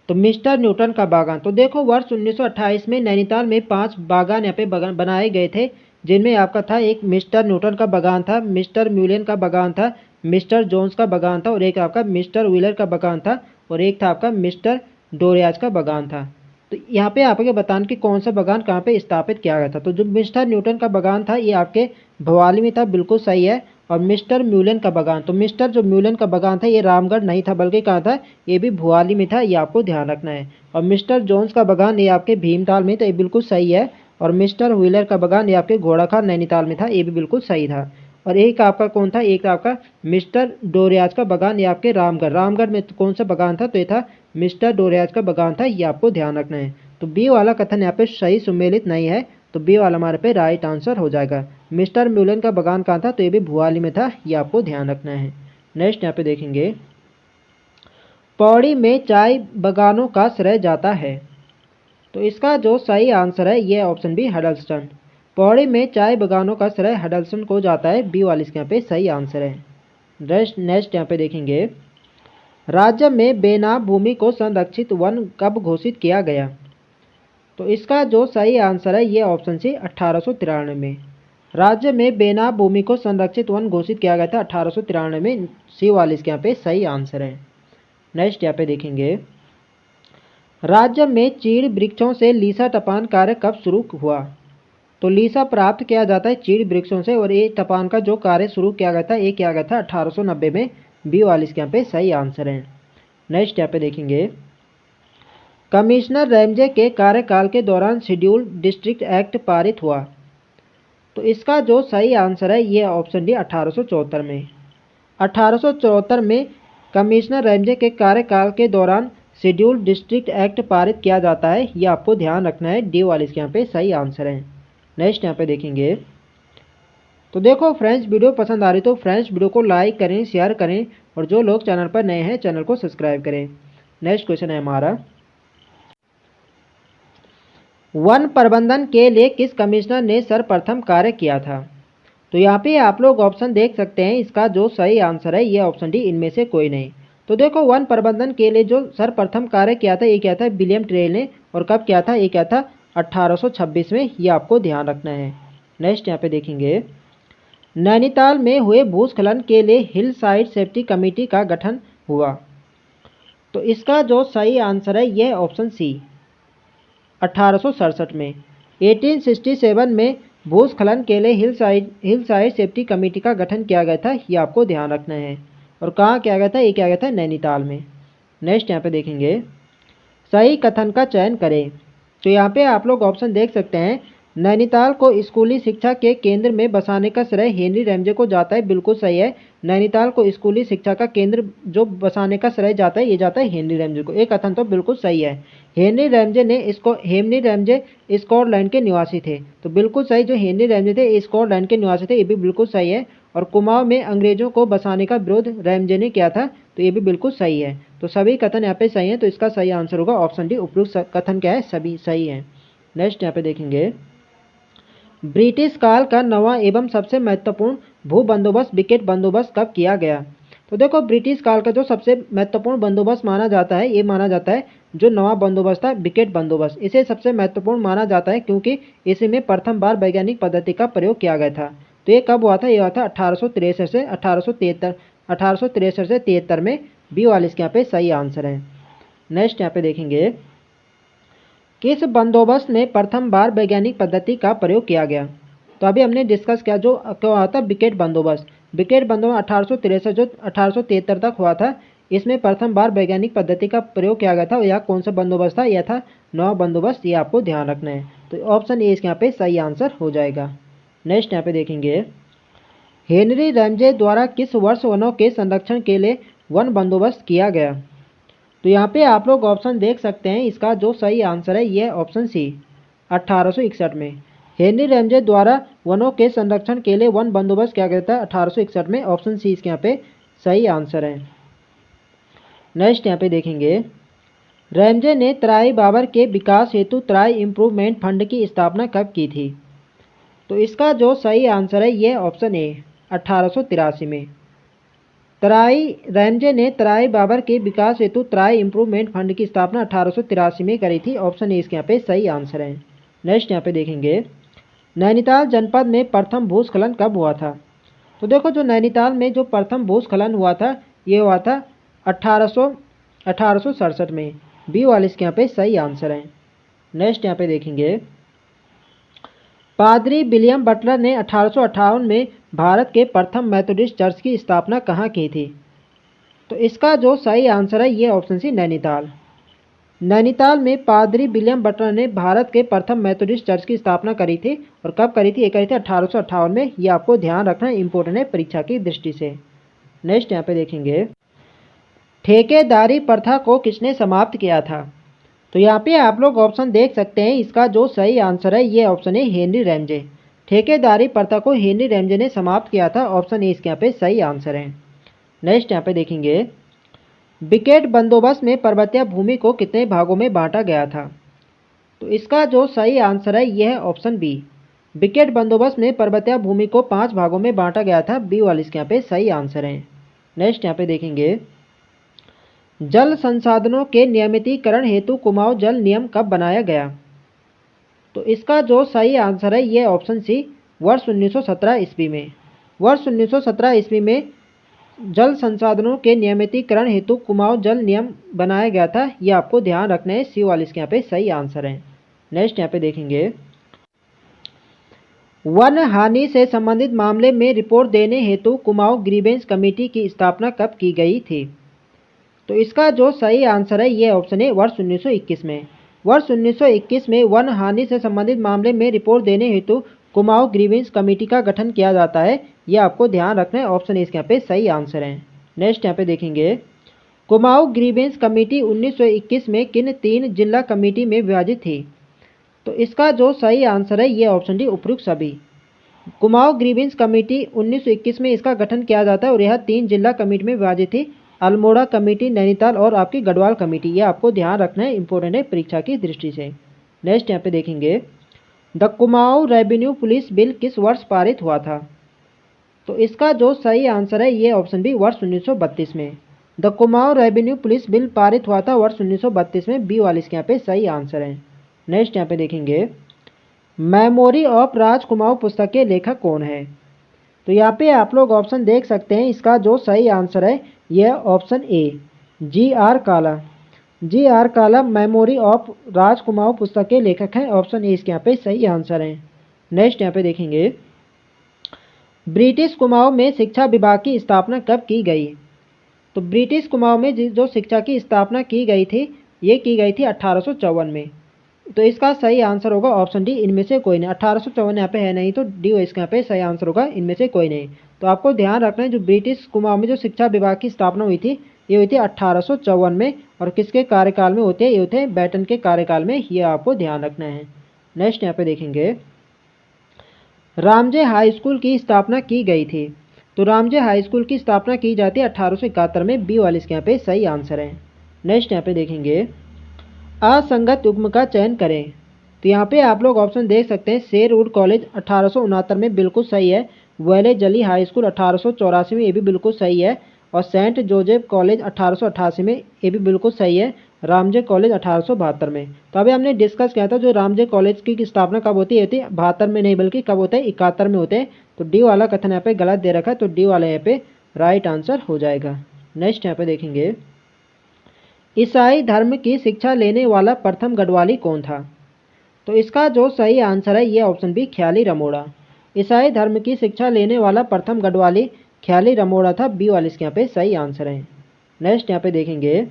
तो मिस्टर न्यूटन का बागान, तो देखो वर्ष 1928 में नैनीताल में 5 बागान यहाँ पे बनाए गए थे, जिनमें आपका था एक मिस्टर न्यूटन का बागान था, मिस्टर म्यूलियन का बागान था, मिस्टर जोन्स का बागान था, और एक आपका मिस्टर व्हीलर का बागान था, और एक था आपका मिस्टर डोरियाज का बागान था। तो यहाँ पे आपके बताना कि कौन सा बागान कहाँ पे स्थापित किया गया था। तो जो मिस्टर न्यूटन का बागान था ये आपके भवाली में था, बिल्कुल सही है। और मिस्टर म्यूलन का बागान, तो मिस्टर जो म्यूलन का बागान था ये रामगढ़ नहीं था बल्कि कहाँ था, ये भी भुआली में था, ये आपको ध्यान रखना है। और मिस्टर जोन्स का बागान ये आपके भीमताल में, तो ये बिल्कुल सही है। और मिस्टर व्हीलर का बागान ये आपके घोड़ाखाल नैनीताल में था, ये भी बिल्कुल सही था। और एक आपका कौन था, एक आपका मिस्टर डोरियाज का बागान, ये आपके रामगढ़ में कौन सा बागान था, तो ये था मिस्टर डोरियाज का बागान था, ये आपको ध्यान रखना है। तो बी वाला कथन यहाँ पे सही सुमेलित नहीं है, तो बी वाला हमारे पे राइट आंसर हो जाएगा। मिस्टर म्यूलन का बागान कहाँ था, तो ये भी भुआली में था, ये आपको ध्यान रखना है। नेक्स्ट यहाँ पे देखेंगे, पौड़ी में चाय बागानों का श्रेय जाता है। तो इसका जो सही आंसर है ये ऑप्शन बी, हडल्स्टन। पौड़ी में चाय बागानों का श्रेय हडल्स्टन को जाता है। बी वाला इसके यहाँ पे सही आंसर है। नेक्स्ट यहाँ पे देखेंगे, राज्य में बेनाम भूमि को संरक्षित वन कब घोषित किया गया? तो इसका जो सही आंसर है ये ऑप्शन सी, 1893 में। राज्य में बेनाम भूमि को संरक्षित वन घोषित किया गया था 1893 में। सी वाला इसके यहाँ पे सही आंसर है। नेक्स्ट यहाँ पे देखेंगे, राज्य में चीड़ वृक्षों से लीसा टपान कार्य कब शुरू हुआ? तो लीसा प्राप्त किया जाता है चीड़ वृक्षों से, और ये टपान का जो कार्य शुरू किया गया था ये किया गया था 1890 में। बी वाला इसके यहाँ पे सही आंसर है। नेक्स्ट यहाँ पे देखेंगे, कमिश्नर रैमजे के कार्यकाल के दौरान शेड्यूल डिस्ट्रिक्ट एक्ट पारित हुआ। तो इसका जो सही आंसर है ये ऑप्शन डी, 1874 में। 1874 में कमिश्नर रैमजे के कार्यकाल के दौरान शेड्यूल डिस्ट्रिक्ट एक्ट पारित किया जाता है, ये आपको ध्यान रखना है। डी वाला इसके यहाँ पे सही आंसर है। नेक्स्ट यहाँ पे देखेंगे, तो देखो फ्रेंड्स वीडियो पसंद आ रही तो फ्रेंड्स वीडियो को लाइक करें, शेयर करें, और जो लोग चैनल पर नए हैं चैनल को सब्सक्राइब करें। नेक्स्ट क्वेश्चन है हमारा, वन प्रबंधन के लिए किस कमिश्नर ने सर्वप्रथम कार्य किया था? तो यहाँ पे आप लोग ऑप्शन देख सकते हैं, इसका जो सही आंसर है ये ऑप्शन डी, इनमें से कोई नहीं। तो देखो वन प्रबंधन के लिए जो सर्वप्रथम कार्य किया था ये क्या था, विलियम टेल ने। और कब किया था, ये क्या था, 1826 में, ये आपको ध्यान रखना है। नेक्स्ट यहाँ पे देखेंगे, नैनीताल में हुए भूस्खलन के लिए हिल साइड सेफ्टी कमेटी का गठन हुआ। तो इसका जो सही आंसर है यह ऑप्शन सी, 1867 में। 1867 में भूस्खलन के लिए हिल साइड सेफ्टी कमेटी का गठन किया गया था, ये आपको ध्यान रखना है। और कहाँ किया गया था, ये किया गया था नैनीताल में। नेक्स्ट यहाँ पे देखेंगे, सही कथन का चयन करें। तो यहाँ पे आप लोग ऑप्शन देख सकते हैं, नैनीताल को स्कूली शिक्षा के केंद्र में बसाने का श्रेय हेनरी रैमजे को जाता है, बिल्कुल सही है। नैनीताल को स्कूली शिक्षा का केंद्र जो बसाने का श्रेय जाता है ये जाता है हेनरी रैमजे को। एक कथन तो बिल्कुल सही है। हेनरी रैमजे स्कॉटलैंड के निवासी थे, तो बिल्कुल सही। जो हेनरी रैमजे थे स्कॉटलैंड के निवासी थे, ये भी बिल्कुल सही है। और कुमाऊं में अंग्रेजों को बसाने का विरोध रैमजे ने किया था, तो ये भी बिल्कुल सही है। तो सभी कथन यहाँ पे सही है, तो इसका सही आंसर होगा ऑप्शन डी, उपयुक्त कथन क्या है, सभी सही है। नेक्स्ट यहाँ पे देखेंगे, ब्रिटिश काल का नवा एवं सबसे महत्वपूर्ण भू बंदोबस्त विकेट बंदोबस्त कब किया गया? तो देखो ब्रिटिश काल का जो सबसे महत्वपूर्ण बंदोबस्त माना जाता है, ये माना जाता है जो नवा बंदोबस्त था, विकेट बंदोबस्त। इसे सबसे महत्वपूर्ण माना जाता है क्योंकि इसी में प्रथम बार वैज्ञानिक पद्धति का प्रयोग किया गया था। तो ये कब हुआ था? ये हुआ था 1863 से 1863 में। बी वाले इसके यहाँ पे सही आंसर है। नेक्स्ट यहाँ पे देखेंगे, किस बंदोबस्त में प्रथम बार वैज्ञानिक पद्धति का प्रयोग किया गया? तो अभी हमने डिस्कस किया जो क्या हुआ था, विकेट बंदोबस्त। विकेट बंदोबस्त 1863 जो 1873 तक हुआ था, इसमें प्रथम बार वैज्ञानिक पद्धति का प्रयोग किया गया था। यह कौन सा बंदोबस्त था? यह था नवा बंदोबस्त। ये आपको ध्यान रखना है। तो ऑप्शन ए इसके यहाँ पे सही आंसर हो जाएगा। नेक्स्ट यहाँ पे देखेंगे, हेनरी रैमजे द्वारा किस वर्ष वनों के संरक्षण के लिए वन बंदोबस्त किया गया? तो यहाँ पे आप लोग ऑप्शन देख सकते हैं। इसका जो सही आंसर है यह ऑप्शन सी 1861 में। हेनरी रैमजे द्वारा वनों के संरक्षण के लिए वन बंदोबस्त किया गया था 1861 में। ऑप्शन सी इसके यहाँ पे सही आंसर है। नेक्स्ट यहाँ पे देखेंगे, रैमजे ने तराई बाबर के विकास हेतु तराई इम्प्रूवमेंट फंड की स्थापना कब की थी? तो इसका जो सही आंसर है यह ऑप्शन ए 1883 में। रैमजे ने तराई बाबर के विकास हेतु तराई इम्प्रूवमेंट फंड की स्थापना 1883 में करी थी। ऑप्शन ए इसके यहाँ पे सही आंसर है। नेक्स्ट यहाँ पे देखेंगे, नैनीताल जनपद में प्रथम भूस्खलन कब हुआ था? तो देखो जो नैनीताल में जो प्रथम भूस्खलन हुआ था, ये हुआ था 1867 में। बी वाले इसके यहाँ पे सही आंसर है। नेक्स्ट यहाँ पे देखेंगे, पादरी विलियम बटलर ने 1858 में भारत के प्रथम मेथोडिस्ट चर्च की स्थापना कहाँ की थी? तो इसका जो सही आंसर है ये ऑप्शन सी नैनीताल। नैनीताल में पादरी विलियम बटलर ने भारत के प्रथम मेथोडिस्ट चर्च की स्थापना करी थी। और कब करी थी? ये करी थी 1858 में। ये आपको ध्यान रखना है, इंपॉर्टेंट है परीक्षा की दृष्टि से। नेक्स्ट यहाँ पे देखेंगे, ठेकेदारी प्रथा को किसने समाप्त किया था? तो यहाँ पे आप लोग ऑप्शन देख सकते हैं। इसका जो सही आंसर है ये ऑप्शन है हेनरी रैमजे। ठेकेदारी प्रथा को हेनरी रैमजे ने समाप्त किया था। ऑप्शन ए इसके यहाँ पे सही आंसर है। नेक्स्ट यहाँ पे देखेंगे, विकेट बंदोबस्त में पर्वतीय भूमि को कितने भागों में बांटा गया था? तो इसका जो सही आंसर है यह है ऑप्शन बी। विकेट बंदोबस्त में पर्वतीय भूमि को 5 भागों में बांटा गया था। बी वाले इसके यहाँ पे सही आंसर है। नेक्स्ट यहाँ पे देखेंगे, जल संसाधनों के नियमितीकरण हेतु कुमाऊं जल नियम कब बनाया गया? तो इसका जो सही आंसर है यह ऑप्शन सी वर्ष 1917 ईस्वी में। वर्ष 1917 ईस्वी में जल संसाधनों के नियमितीकरण हेतु कुमाऊं जल नियम बनाया गया था। यह आपको ध्यान रखना है। सी वाले इसके यहाँ पे सही आंसर है। नेक्स्ट यहाँ पे देखेंगे, वन हानि से संबंधित मामले में रिपोर्ट देने हेतु कुमाऊं ग्रीवेंस कमेटी की स्थापना कब की गई थी? तो इसका जो सही आंसर है ये ऑप्शन है वर्ष 1921 में। वर्ष 1921 में वन हानि से संबंधित मामले में रिपोर्ट देने हेतु कुमाऊं ग्रीवेंस कमेटी का गठन किया जाता है। यह आपको ध्यान रखना है। ऑप्शन इसके यहाँ पे सही आंसर है। नेक्स्ट यहाँ पे देखेंगे, कुमाऊं ग्रीवेंस कमेटी 1921 में किन 3 जिला कमेटी में विभाजित थी? तो इसका जो सही आंसर है ये ऑप्शन डी उपयुक्त सभी। कुमाऊं ग्रीवेंस कमेटी 1921 में इसका गठन किया जाता है और यह 3 जिला कमेटी में विभाजित थी, अल्मोड़ा कमेटी, नैनीताल और आपकी गढ़वाल कमेटी। ये आपको ध्यान रखना है, इंपॉर्टेंट है परीक्षा की दृष्टि से। नेक्स्ट यहाँ पे देखेंगे, the Kumaon revenue police bill किस वर्ष पारित हुआ था? तो इसका जो सही आंसर है ये ऑप्शन बी वर्ष 1932 में। The Kumaon revenue police bill पारित हुआ था वर्ष 1932 में। बी वाले इसके यहाँ पे सही आंसर है। नेक्स्ट यहाँ पे देखेंगे, मेमोरी ऑफ राज कुमाऊं पुस्तक के लेखक कौन है? तो यहाँ पे आप लोग ऑप्शन देख सकते हैं। इसका जो सही आंसर है यह ऑप्शन ए जी.आर. काला। जी.आर. काला मेमोरी ऑफ राज कुमाऊं पुस्तक के लेखक हैं। ऑप्शन ए इसके यहाँ पे सही आंसर है। नेक्स्ट यहाँ पे देखेंगे, ब्रिटिश कुमाऊं में शिक्षा विभाग की स्थापना कब की गई? तो ब्रिटिश कुमाऊं में जो शिक्षा की स्थापना की गई थी ये की गई थी 1854 में। तो इसका सही आंसर होगा ऑप्शन डी इनमें से कोई नहीं। 1854 यहाँ पे है नहीं, तो डी इसके यहाँ पे सही आंसर होगा इनमें से कोई नहीं। तो आपको ध्यान रखना है, जो ब्रिटिश कुमाऊं में जो शिक्षा विभाग की स्थापना हुई थी ये हुई थी 1854 में। और किसके कार्यकाल में होते हैं? ये होते हैं बैटन के कार्यकाल में। ये आपको ध्यान रखना है। नेक्स्ट यहाँ पे देखेंगे, रामजे हाई स्कूल की स्थापना की गई थी। तो रामजे हाई स्कूल की स्थापना की जाती है 1871 में। बी वाले इसके यहाँ पे सही आंसर है। नेक्स्ट यहाँ पे देखेंगे, असंगत युग्म का चयन करें। तो यहाँ पे आप लोग ऑप्शन देख सकते हैं। शेरवुड कॉलेज 1869 में बिल्कुल सही है। वेले जली हाई स्कूल 1884 में, ये भी बिल्कुल सही है। और सेंट जोसेफ कॉलेज 1888 में, ये भी बिल्कुल सही है। रामजे कॉलेज 1872 में। तो अभी हमने डिस्कस किया था जो रामजे कॉलेज की स्थापना कब होती है, 72 में नहीं बल्कि कब होता है, 71 में होते हैं। तो डी वाला कथन यहाँ पे गलत दे रखा है, तो डी वाला यहाँ पे राइट आंसर हो जाएगा। नेक्स्ट यहाँ पे देखेंगे, ईसाई धर्म की शिक्षा लेने वाला प्रथम गढ़वाली कौन था? तो इसका जो सही आंसर है ये ऑप्शन बी, ख्याली रमोड़ा। ईसाई धर्म की शिक्षा लेने वाला प्रथम गढ़वाली ख्याली रमोड़ा था। बी वाले इसके यहाँ पे सही आंसर है। नेक्स्ट यहाँ पे देखेंगे,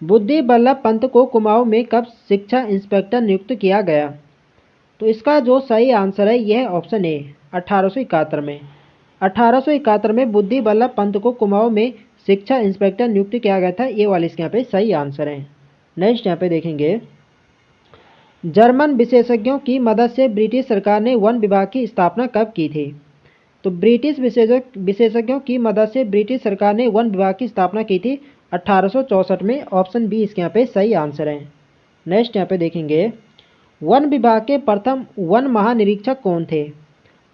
बुद्धि बल्लभ पंत को कुमाऊं में कब शिक्षा इंस्पेक्टर नियुक्त किया गया? तो इसका जो सही आंसर है यह ऑप्शन ए, 1871 में। 1871 में बुद्धि बल्लभ पंत को कुमाऊं में शिक्षा इंस्पेक्टर नियुक्त किया गया था। ये वाले इसके यहाँ पे सही आंसर है। नेक्स्ट यहाँ पे देखेंगे, जर्मन विशेषज्ञों की मदद से ब्रिटिश सरकार ने वन विभाग की स्थापना कब की थी? तो ब्रिटिश विशेषज्ञों की मदद से ब्रिटिश सरकार ने वन विभाग की स्थापना की थी 1864 में। ऑप्शन बी इसके यहाँ पे सही आंसर है। नेक्स्ट यहाँ पे देखेंगे, वन विभाग के प्रथम वन महानिरीक्षक कौन थे?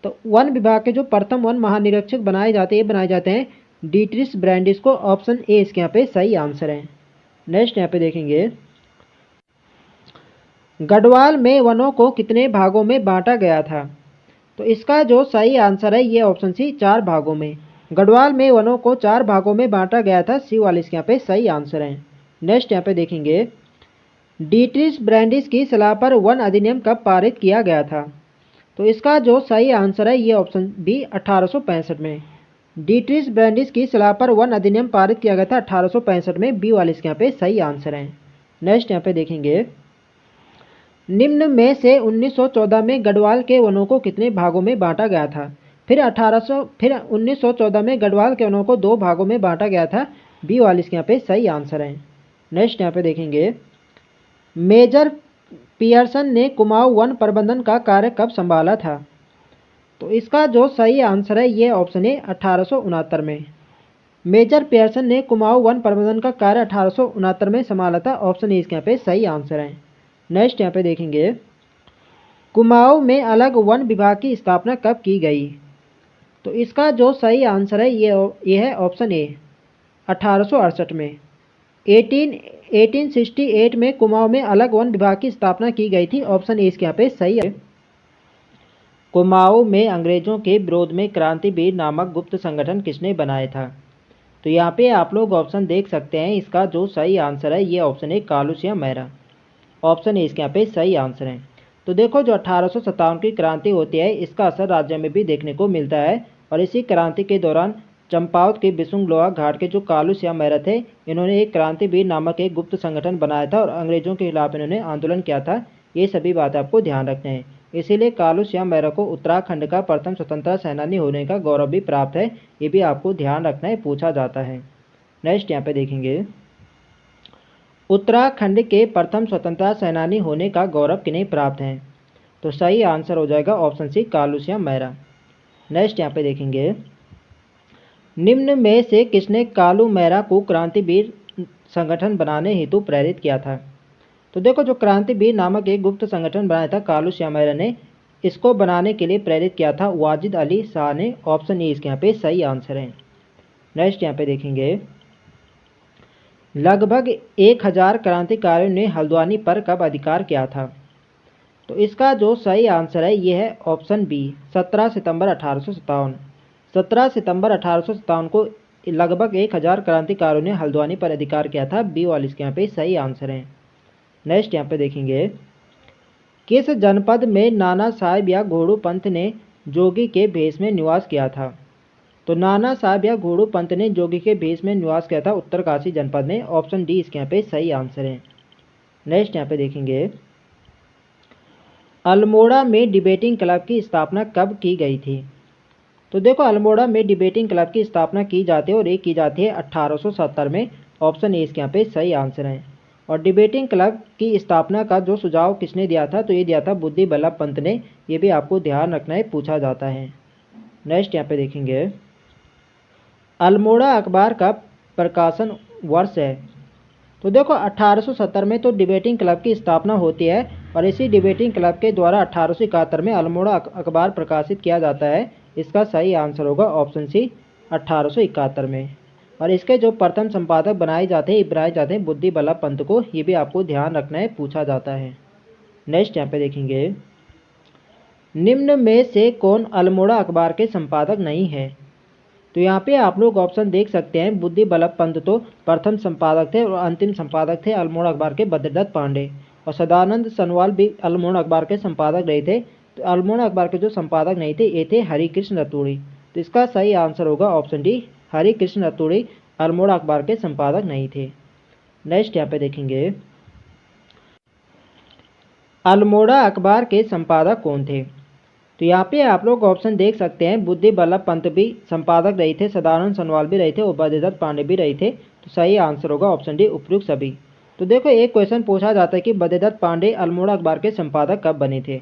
तो वन विभाग के जो प्रथम वन महानिरीक्षक बनाए जाते हैं डीट्रिस ब्रैंडिस को। ऑप्शन ए इसके यहाँ पे सही आंसर है। नेक्स्ट यहाँ पे देखेंगे, गढ़वाल में वनों को कितने भागों में बांटा गया था? तो इसका जो सही आंसर है ये ऑप्शन सी, 4 भागों में। गढ़वाल में वनों को 4 भागों में बांटा गया था। सी वाले इसके यहाँ पे सही आंसर है। नेक्स्ट यहाँ पे देखेंगे, डीट्रिस ब्रैंडिस की सलाह पर वन अधिनियम कब पारित किया गया था? तो इसका जो सही आंसर है ये ऑप्शन बी, 1865 में। डीट्रिस ब्रैंडिस की सलाह पर वन अधिनियम पारित किया गया था 1865 में। बी वाले इसके यहाँ पे सही आंसर है। नेक्स्ट यहाँ पे देखेंगे, निम्न में से 1914 में गढ़वाल के वनों को कितने भागों में बांटा गया था? फिर 1914 में गढ़वाल के वनों को 2 भागों में बांटा गया था। बी वाले इसके यहाँ पे सही आंसर है। नेक्स्ट यहाँ पे देखेंगे, मेजर पियर्सन ने कुमाऊं वन प्रबंधन का कार्य कब संभाला था? तो इसका जो सही आंसर है ये ऑप्शन है, 1869 में। मेजर पियर्सन ने कुमाऊं वन प्रबंधन का कार्य 1869 में संभाला था। ऑप्शन ए इसके यहाँ पे सही आंसर है। नेक्स्ट यहाँ पे देखेंगे, कुमाऊं में अलग वन विभाग की स्थापना कब की गई? तो इसका जो सही आंसर है ये है ऑप्शन ए, 1868 में। 1868 में कुमाऊं में अलग वन विभाग की स्थापना की गई थी। ऑप्शन ए इसके यहाँ पे सही है। कुमाऊं में अंग्रेजों के विरोध में क्रांतिवीर नामक गुप्त संगठन किसने बनाया था? तो यहाँ पे आप लोग ऑप्शन देख सकते हैं। इसका जो सही आंसर है ये ऑप्शन है, कालूसिया मेहरा। ऑप्शन ए इसके यहाँ पे सही आंसर है। तो देखो, जो 1857 की क्रांति होती है इसका असर राज्य में भी देखने को मिलता है। और इसी क्रांति के दौरान चंपावत के बिसुंगलोआ घाट के जो कालूसिया मेहरा थे, इन्होंने एक क्रांतिवीर नामक एक गुप्त संगठन बनाया था और अंग्रेजों के खिलाफ इन्होंने आंदोलन किया था। ये सभी बातें आपको ध्यान रखने हैं। इसीलिए कालूसिया मेहरा को उत्तराखंड का प्रथम स्वतंत्रता सेनानी होने का गौरव भी प्राप्त है। ये भी आपको ध्यान रखना है, पूछा जाता है। नेक्स्ट यहाँ पे देखेंगे, उत्तराखंड के प्रथम स्वतंत्रता सेनानी होने का गौरव किन्हें प्राप्त है? तो सही आंसर हो जाएगा ऑप्शन सी, कालूसिया मेहरा। नेक्स्ट यहाँ पे देखेंगे, निम्न में से किसने कालू मेहरा को क्रांतिवीर संगठन बनाने हेतु प्रेरित किया था? तो देखो, जो क्रांतिवीर नामक एक गुप्त संगठन बनाया था कालूसिया मेहरा ने, इसको बनाने के लिए प्रेरित किया था वाजिद अली शाह ने। ऑप्शन ए इसके यहाँ पे सही आंसर है। नेक्स्ट यहाँ पे देखेंगे, लगभग 1000 क्रांतिकारियों ने हल्द्वानी पर कब अधिकार किया था? तो इसका जो सही आंसर है ये है ऑप्शन बी, 17 सितंबर 1857। 17 सितंबर 1857 को लगभग 1000 क्रांतिकारियों ने हल्द्वानी पर अधिकार किया था। बी वाले इसके यहाँ पे सही आंसर है। नेक्स्ट यहाँ पे देखेंगे, किस जनपद में नाना साहेब या घोड़ू पंथ ने जोगी के भेष में निवास किया था? तो नाना साहब या घोड़ू पंत ने जोगी के भेष में निवास किया था उत्तरकाशी जनपद में। ऑप्शन डी इसके यहाँ पे सही आंसर है। नेक्स्ट यहाँ पे देखेंगे, अल्मोड़ा में डिबेटिंग क्लब की स्थापना कब की गई थी? तो देखो, अल्मोड़ा में डिबेटिंग क्लब की स्थापना की जाती है और ये की जाती है 1870 में। ऑप्शन ए इसके यहाँ पे सही आंसर है। और डिबेटिंग क्लब की स्थापना का जो सुझाव किसने दिया था? तो ये दिया था बुद्धि बल्लभ पंत ने। ये भी आपको ध्यान रखना है, पूछा जाता है। नेक्स्ट यहाँ पे देखेंगे, अल्मोड़ा अखबार का प्रकाशन वर्ष है? तो देखो, 1870 में तो डिबेटिंग क्लब की स्थापना होती है और इसी डिबेटिंग क्लब के द्वारा 1871 में अल्मोड़ा अखबार प्रकाशित किया जाता है। इसका सही आंसर होगा ऑप्शन सी, 1871 में। और इसके जो प्रथम संपादक बनाए जाते हैं बुद्धि बल्लभ पंत को। ये भी आपको ध्यान रखना है, पूछा जाता है। नेक्स्ट यहाँ पे देखेंगे, निम्न में से कौन अल्मोड़ा अखबार के संपादक नहीं है? तो यहाँ पे आप लोग ऑप्शन देख सकते हैं। बुद्धि बल्लभ पंत तो प्रथम संपादक थे और अंतिम संपादक थे अल्मोड़ा अखबार के बद्रीदत्त पांडे, और सदानंद सनवाल भी अल्मोड़ा अखबार के संपादक रहे थे। तो अल्मोड़ा अखबार के जो संपादक नहीं थे ये थे हरिकृष्ण रतूड़ी। तो इसका सही आंसर होगा ऑप्शन डी, हरिकृष्ण रतूड़ी अल्मोड़ा अखबार के संपादक नहीं थे। नेक्स्ट यहाँ पे देखेंगे, अल्मोड़ा अखबार के संपादक कौन थे? तो यहाँ पे आप लोग ऑप्शन देख सकते हैं। बुद्धि बल्लभ पंत भी संपादक रहे थे, सदानंद सनवाल भी रहे थे और बद्रीदत्त पांडे भी रहे थे। तो सही आंसर होगा ऑप्शन डी, उपयुक्त सभी। तो देखो एक क्वेश्चन पूछा जाता है कि बद्रीदत्त पांडे अल्मोड़ा अखबार के संपादक कब बने थे?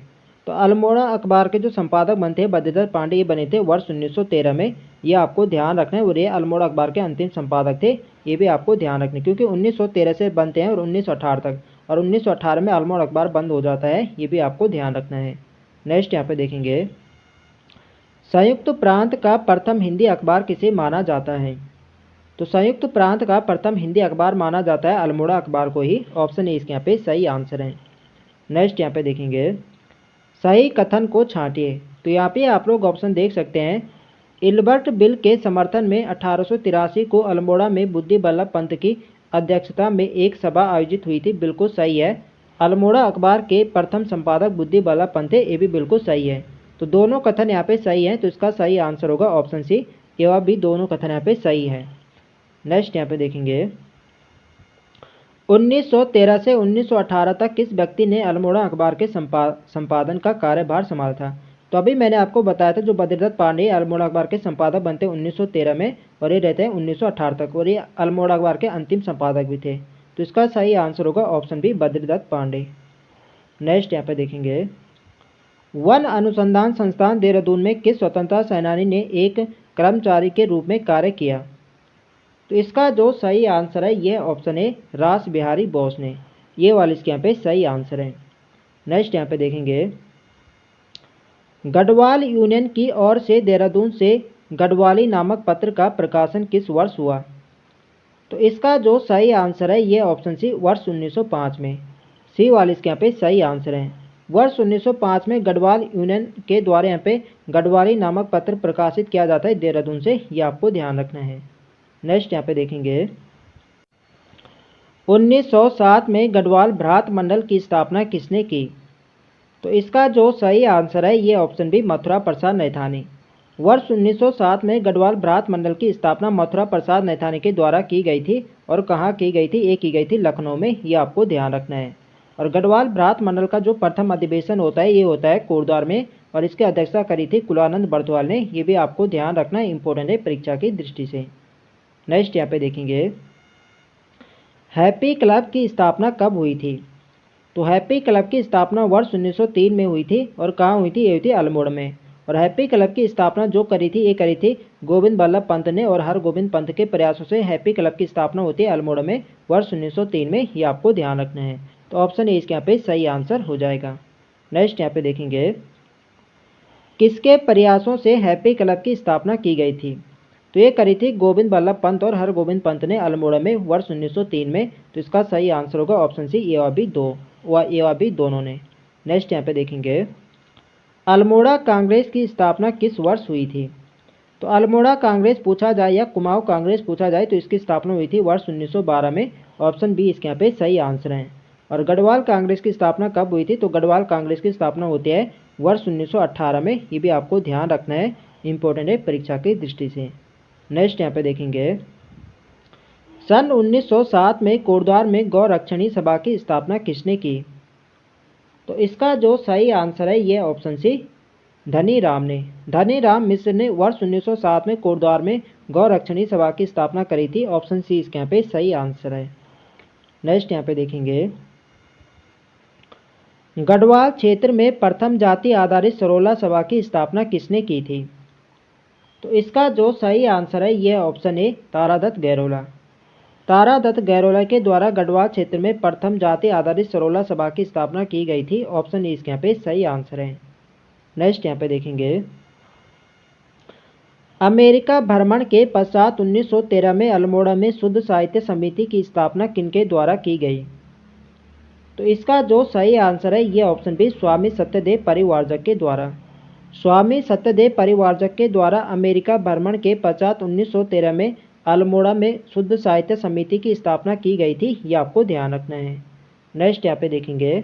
तो अल्मोड़ा अखबार के जो संपादक बनते हैं बद्रीदत्त पांडे, ये बने थे वर्ष 1913 में। ये आपको ध्यान रखना है। और ये अल्मोड़ा अखबार के अंतिम संपादक थे, ये भी आपको ध्यान रखना है, क्योंकि 1913 से बनते हैं और 1918 तक, और 1918 में अल्मोड़ा अखबार बंद हो जाता है। ये भी आपको ध्यान रखना है। नेक्स्ट यहाँ पे देखेंगे, संयुक्त प्रांत का प्रथम हिंदी अखबार किसे माना जाता है? तो संयुक्त प्रांत का प्रथम हिंदी अखबार माना जाता है अल्मोड़ा अखबार को ही। ऑप्शन ए इसके यहाँ पे सही आंसर है। नेक्स्ट यहाँ पे देखेंगे, सही कथन को छांटिए। तो यहाँ पे आप लोग ऑप्शन देख सकते हैं। इल्बर्ट बिल के समर्थन में 1883 को अल्मोड़ा में बुद्धि बल्लभ पंत की अध्यक्षता में एक सभा आयोजित हुई थी, बिल्कुल सही है। अल्मोड़ा अखबार के प्रथम संपादक बुद्धि बल्लभ पंत थे, ये भी बिल्कुल सही है। तो दोनों कथन यहाँ पे सही हैं। तो इसका सही आंसर होगा ऑप्शन सी, ये भी दोनों कथन यहाँ पे सही है। नेक्स्ट यहाँ पे देखेंगे, 1913 से 1918 तक किस व्यक्ति ने अल्मोड़ा अखबार के संपादन का कार्यभार संभाला था? तो अभी मैंने आपको बताया था, जो बद्रीदत्त पांडे अल्मोड़ा अखबार के संपादक बनते 1913 में और ये रहते हैं 1918 तक, और ये अल्मोड़ा अखबार के अंतिम संपादक भी थे। तो इसका सही आंसर होगा option B, Badri Datt Pandey. Next यहाँ पे देखेंगे, वन अनुसंधान संस्थान देहरादून में किस स्वतंत्रता सेनानी ने एक कर्मचारी के रूप में कार्य किया? तो इसका जो सही आंसर है ये ऑप्शन है, रास बिहारी बोस ने। ये वाला इसके यहाँ पे सही आंसर है। नेक्स्ट यहाँ पे देखेंगे, गढ़वाल यूनियन की ओर से देहरादून से गढ़वाली नामक पत्र का प्रकाशन किस वर्ष हुआ? तो इसका जो सही आंसर है ये ऑप्शन सी, वर्ष 1905 में। सी वाला इसके यहाँ पे सही आंसर है। वर्ष 1905 में गढ़वाल यूनियन के द्वारा यहाँ पे गढ़वाली नामक पत्र प्रकाशित किया जाता है देहरादून से, ये आपको ध्यान रखना है। नेक्स्ट यहाँ पे देखेंगे, 1907 में गढ़वाल भ्रात मंडल की स्थापना किसने की? तो इसका जो सही आंसर है ये ऑप्शन बी, मथुरा प्रसाद नैथानी। वर्ष 1907 में गढ़वाल भ्रात मंडल की स्थापना मथुरा प्रसाद नैथानी के द्वारा की गई थी। और कहाँ की गई थी? ये की गई थी लखनऊ में, ये आपको ध्यान रखना है। और गढ़वाल भ्रात मंडल का जो प्रथम अधिवेशन होता है ये होता है कोटद्वार में, और इसकी अध्यक्षता करी थी कुलानंद बरथवाल ने। ये भी आपको ध्यान रखना है, इंपॉर्टेंट है परीक्षा की दृष्टि से। नेक्स्ट यहाँ पे देखेंगे, हैप्पी क्लब की स्थापना कब हुई थी? तो हैप्पी क्लब की स्थापना वर्ष 1903 में हुई थी। और कहाँ हुई थी? ये हुई थी अल्मोड़ा में। और हैप्पी क्लब की स्थापना जो करी थी ये करी थी गोविंद बल्लभ पंत ने, और हरगोविंद पंत के प्रयासों से हैप्पी क्लब की स्थापना होती है अल्मोड़ा में वर्ष 1903 में। ये आपको ध्यान रखना है। तो ऑप्शन ए इसके यहाँ पे सही आंसर हो जाएगा। नेक्स्ट यहाँ पे देखेंगे, किसके प्रयासों से हैप्पी क्लब की स्थापना की गई थी? तो ये करी थी गोविंद बल्लभ पंत और हरगोविंद पंत ने अल्मोड़ा में वर्ष 1903 में। तो इसका सही आंसर होगा ऑप्शन सी, ये भी दोनों ने। नेक्स्ट यहाँ पे देखेंगे, अल्मोड़ा कांग्रेस की स्थापना किस वर्ष हुई थी? तो अल्मोड़ा कांग्रेस पूछा जाए या कुमाऊं कांग्रेस पूछा जाए तो इसकी स्थापना हुई थी वर्ष 1912 में। ऑप्शन बी इसके यहाँ पे सही आंसर है। और गढ़वाल कांग्रेस की स्थापना कब हुई थी? तो गढ़वाल कांग्रेस की स्थापना होती है वर्ष 1918 में। ये भी आपको ध्यान रखना है, इंपॉर्टेंट है परीक्षा की दृष्टि से। नेक्स्ट यहाँ पे देखेंगे, सन 1907 में कोटद्वार में गौरक्षणी सभा की स्थापना किसने की? तो इसका जो सही आंसर है ये ऑप्शन सी, धनीराम ने। धनीराम मिश्र ने वर्ष 1907 में कोटद्वार में गौरक्षणी सभा की स्थापना करी थी। ऑप्शन सी इसके यहाँ पे सही आंसर है। नेक्स्ट यहाँ पे देखेंगे, गढ़वाल क्षेत्र में प्रथम जाति आधारित सरोला सभा की स्थापना किसने की थी? तो इसका जो सही आंसर है ये ऑप्शन ए, तारादत्त गैरोला। तारादत्त गैरोला के द्वारा गढ़वाल क्षेत्र में प्रथम जाति आधारित सरोला सभा की स्थापना की गई थी। ऑप्शन ए इसके यहाँ पे सही आंसर है। नेक्स्ट यहाँ पे देखेंगे, अमेरिका भ्रमण के पश्चात 1913 में अल्मोड़ा में शुद्ध साहित्य समिति की स्थापना किनके द्वारा की गई? तो इसका जो सही आंसर है ये ऑप्शन बी स्वामी सत्यदेव परिव्राजक के द्वारा। स्वामी सत्यदेव परिव्राजक के द्वारा अमेरिका भ्रमण के पश्चात 1913 में अल्मोड़ा में शुद्ध साहित्य समिति की स्थापना की गई थी, ये आपको ध्यान रखना है। नेक्स्ट यहाँ पे देखेंगे,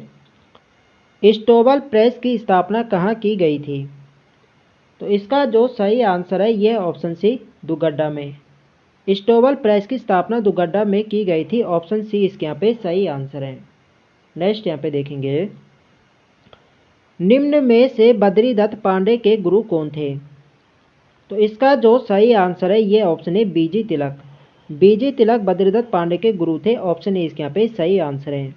स्टोबल प्रेस की स्थापना कहाँ की गई थी? तो इसका जो सही आंसर है ये ऑप्शन सी दुगड्डा में। स्टोबल प्रेस की स्थापना दुगड्डा में की गई थी, ऑप्शन सी इसके यहाँ पे सही आंसर है। नेक्स्ट यहाँ पे देखेंगे, निम्न में से बद्रीदत्त पांडे के गुरु कौन थे? तो इसका जो सही आंसर है ये ऑप्शन है बीजी तिलक। बीजी तिलक बद्रीदत्त पांडे के गुरु थे, ऑप्शन ए इसके यहाँ पे सही आंसर है।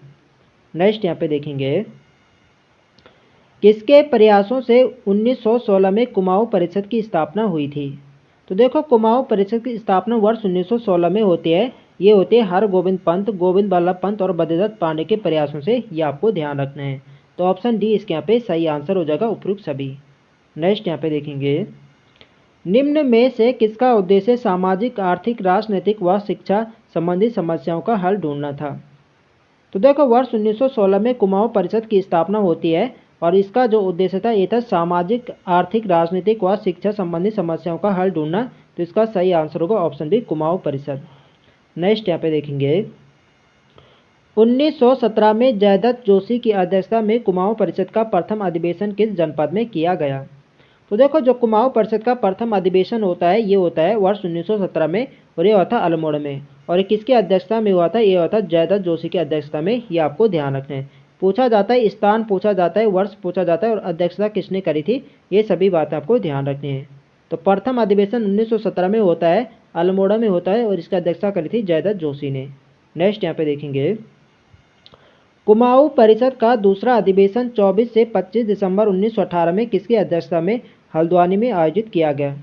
नेक्स्ट यहाँ पे देखेंगे, किसके प्रयासों से 1916 में कुमाऊं परिषद की स्थापना हुई थी? तो देखो कुमाऊं परिषद की स्थापना वर्ष 1916 में होती है। ये होती है हरगोविंद पंत, गोविंद बल्लभ पंत और बद्रीदत्त पांडे के प्रयासों से, ये आपको ध्यान रखना है। तो ऑप्शन डी इसके यहाँ पे सही आंसर हो जाएगा, उपयुक्त सभी। नेक्स्ट यहाँ पे देखेंगे, निम्न में से किसका उद्देश्य सामाजिक, आर्थिक, राजनीतिक व शिक्षा संबंधी समस्याओं का हल ढूंढना था? तो देखो वर्ष 1916 में कुमाऊं परिषद की स्थापना होती है और इसका जो उद्देश्य था ये था सामाजिक, आर्थिक, राजनीतिक व शिक्षा संबंधी समस्याओं का हल ढूंढना। तो इसका सही आंसर होगा ऑप्शन बी कुमाऊं परिषद। नेक्स्ट यहाँ पे देखेंगे, 1917 में जयदत्त जोशी की अध्यक्षता में कुमाऊं परिषद का प्रथम अधिवेशन किस जनपद में किया गया? तो देखो जो कुमाऊं परिषद का प्रथम अधिवेशन होता है ये होता है वर्ष 1917 में और ये हुआ था अल्मोड़ा में। और ये किसकी अध्यक्षता में हुआ था? ये हुआ था जयदत्त जोशी की अध्यक्षता में, ये आपको ध्यान रखना है। पूछा जाता है, स्थान पूछा जाता है, वर्ष पूछा जाता है और अध्यक्षता किसने करी थी, ये सभी बातें आपको ध्यान रखनी है। तो प्रथम अधिवेशन 1917 में होता है, अल्मोड़ा में होता है और इसकी अध्यक्षता करी थी जयदत्त जोशी ने। नेक्स्ट यहाँ पे देखेंगे, कुमाऊं परिषद का दूसरा अधिवेशन 24 से 25 दिसंबर 1918 में किसकी अध्यक्षता में हल्द्वानी में आयोजित किया गया?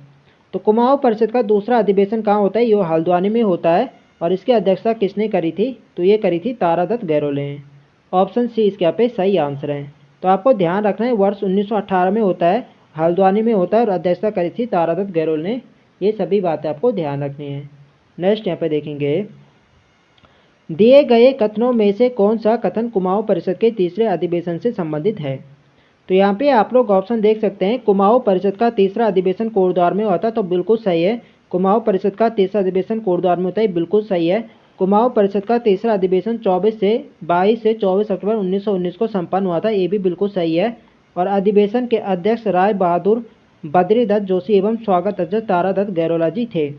तो कुमाऊं परिषद का दूसरा अधिवेशन कहाँ होता है? ये हल्द्वानी में होता है और इसकी अध्यक्षता किसने करी थी? तो ये करी थी तारादत्त गहलोत ने। ऑप्शन सी इसके यहाँ पे सही आंसर है। तो आपको ध्यान रखना है वर्ष 1918 में होता है, हल्द्वानी में होता है और अध्यक्षता करी थी तारादत्त गहलोत ने। ये सभी बातें आपको ध्यान रखनी है। नेक्स्ट यहाँ पे देखेंगे, दिए गए कथनों में से कौन सा कथन कुमाऊं परिषद के तीसरे अधिवेशन से संबंधित है? तो यहाँ पे आप लोग ऑप्शन देख सकते हैं, कुमाऊं परिषद का तीसरा अधिवेशन कोटद्वार में होता है, तो बिल्कुल सही है। कुमाऊं परिषद का तीसरा अधिवेशन कोटद्वार में होता है, बिल्कुल सही है। कुमाऊं परिषद का तीसरा अधिवेशन 22 से 24 अक्टूबर 1919 को संपन्न हुआ था, ये भी बिल्कुल सही है। और अधिवेशन के अध्यक्ष राय बहादुर बद्रीदत्त जोशी एवं स्वागत अध्यक्ष तारादत्त गहलोत जी थे।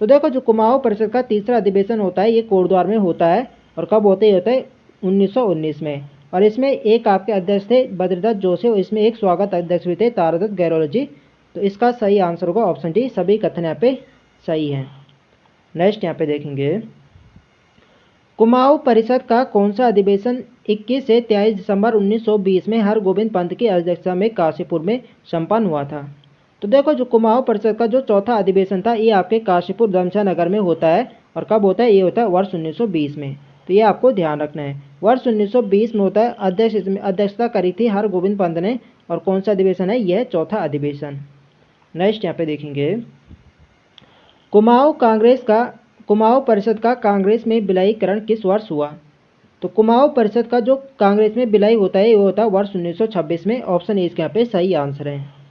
तो देखो जो कुमाऊं परिषद का तीसरा अधिवेशन होता है ये कोटद्वार में होता है और कब होता है 1919 में। और इसमें एक आपके अध्यक्ष थे बद्रीदत्त जोशी और इसमें एक स्वागत अध्यक्ष भी थे तारादत्त गहलोत जी। तो इसका सही आंसर होगा ऑप्शन डी, सभी कथन यहाँ पे सही हैं। नेक्स्ट यहाँ पे देखेंगे, कुमाऊं परिषद का कौन सा अधिवेशन 21 से 23 दिसंबर 1920 में हरगोविंद पंत की अध्यक्षता में काशीपुर में संपन्न हुआ था? तो देखो जो कुमाऊं परिषद का जो चौथा अधिवेशन था ये आपके काशीपुर दमशा नगर में होता है और कब होता है? ये होता है वर्ष 1920 में। तो ये आपको ध्यान रखना है, वर्ष 1920 में होता है। अध्यक्षता करी थी हरगोविंद पंत ने और कौन सा अधिवेशन है? यह चौथा अधिवेशन। नेक्स्ट यहाँ पे देखेंगे, कुमाऊं परिषद का कांग्रेस में विलयीकरण किस वर्ष हुआ? तो कुमाऊं परिषद का जो कांग्रेस में विलय होता है वो होता है वर्ष 1926 में। ऑप्शन ए इसके यहाँ पे सही आंसर है।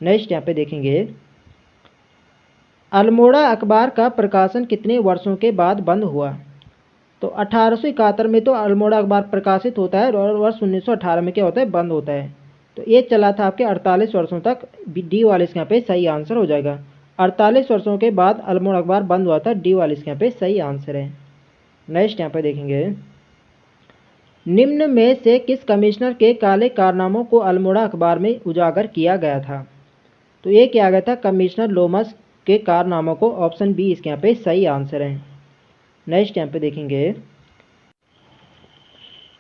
नेक्स्ट यहाँ पे देखेंगे, अल्मोड़ा अखबार का प्रकाशन कितने वर्षों के बाद बंद हुआ? तो 1871 में तो अल्मोड़ा अखबार प्रकाशित होता है और वर्ष 1918 में क्या होता है? बंद होता है। तो ये चला था आपके 48 वर्षों तक, डी वाले इसके यहाँ पे सही आंसर हो जाएगा। 48 वर्षों के बाद अल्मोड़ा अखबार बंद हुआ था, डी वाले इसके यहाँ पे सही आंसर है। नेक्स्ट यहाँ पे देखेंगे, निम्न में से किस कमिश्नर के काले कारनामों को अल्मोड़ा अखबार में उजागर किया गया था? तो ये किया गया था कमिश्नर लोमस के कारनामों को। ऑप्शन बी इसके यहाँ पे सही आंसर है। नेक्स्ट यहाँ पे देखेंगे,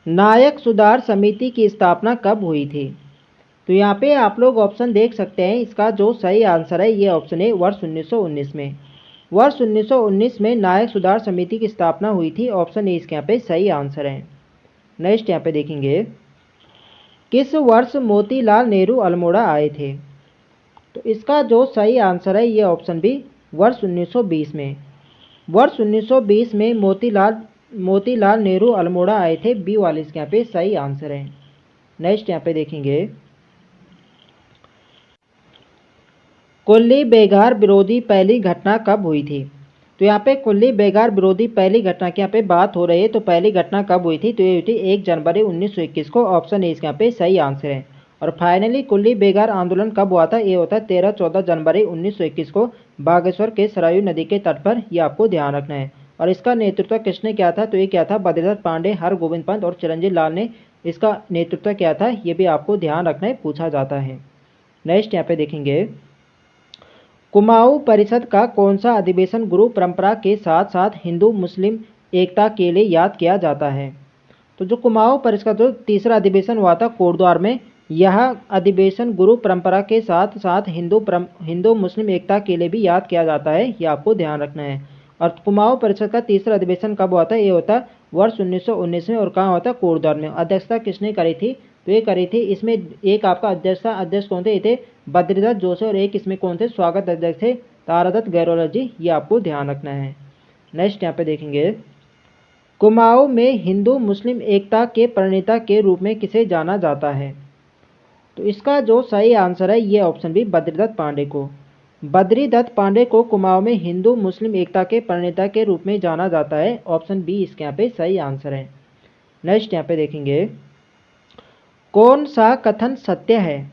नायक सुधार समिति की स्थापना कब हुई थी? तो यहाँ पे आप लोग ऑप्शन देख सकते हैं, इसका जो सही आंसर है ये ऑप्शन है वर्ष 1919 में। वर्ष 1919 में नायक सुधार समिति की स्थापना हुई थी, ऑप्शन ए इसके यहाँ पे सही आंसर है। नेक्स्ट यहाँ पे देखेंगे, किस वर्ष मोतीलाल नेहरू अल्मोड़ा आए थे? तो इसका जो सही आंसर है ये ऑप्शन बी वर्ष 1920 में। वर्ष 1920 में मोतीलाल नेहरू अल्मोड़ा आए थे, बी वाले इसके यहाँ पे सही आंसर है। नेक्स्ट यहाँ पे देखेंगे, कुल्ली बेगार विरोधी पहली घटना कब हुई थी? तो यहाँ पे कुल्ली बेगार विरोधी पहली घटना की यहाँ पे बात हो रही है, तो पहली घटना कब हुई थी? तो ये हुई थी 1 जनवरी 1921 को, ऑप्शन ए इसके यहाँ पे सही आंसर है। और फाइनली कुल्ली बेगार आंदोलन कब हुआ था? ये होता है 13-14 जनवरी 1921 को बागेश्वर के सरयू नदी के तट पर, ये आपको ध्यान रखना है। और इसका नेतृत्व किसने किया था? तो ये क्या था? बद्रीदत्त पांडे, हरगोविंद पंत और चिरंजीव लाल ने इसका नेतृत्व किया था, ये भी आपको ध्यान रखना है, पूछा जाता है। नेक्स्ट यहाँ पे देखेंगे, कुमाऊं परिषद का कौन सा अधिवेशन गुरु परंपरा के साथ साथ हिंदू मुस्लिम एकता के लिए याद किया जाता है? तो जो कुमाऊं परिषद का जो तीसरा अधिवेशन हुआ था कोटद्वार में, यह अधिवेशन गुरु परंपरा के साथ साथ हिंदू मुस्लिम एकता के लिए भी याद किया जाता है, ये आपको ध्यान रखना है। और कुमाऊं परिषद का तीसरा अधिवेशन कब हुआ था? ये होता वर्ष 1919 में, और कहाँ होता? कोटद्वार में। अध्यक्षता किसने करी थी? तो ये करी थी, इसमें एक आपका अध्यक्ष कौन थे? ये थे बद्रीदत्त जोशी, और एक इसमें कौन थे? स्वागत अध्यक्ष थे तारादत्त गैरोला जी, ये आपको ध्यान रखना है। नेक्स्ट यहाँ पे देखेंगे, कुमाऊं में हिंदू मुस्लिम एकता के प्रणेता के रूप में किसे जाना जाता है? तो इसका जो सही आंसर है ये ऑप्शन बी बद्रीदत्त पांडे को। बद्रीदत्त पांडे को कुमाऊं में हिंदू मुस्लिम एकता के प्रणेता के रूप में जाना जाता है, ऑप्शन बी इसके यहाँ पे सही आंसर है। नेक्स्ट यहाँ पे देखेंगे, कौन सा कथन सत्य है?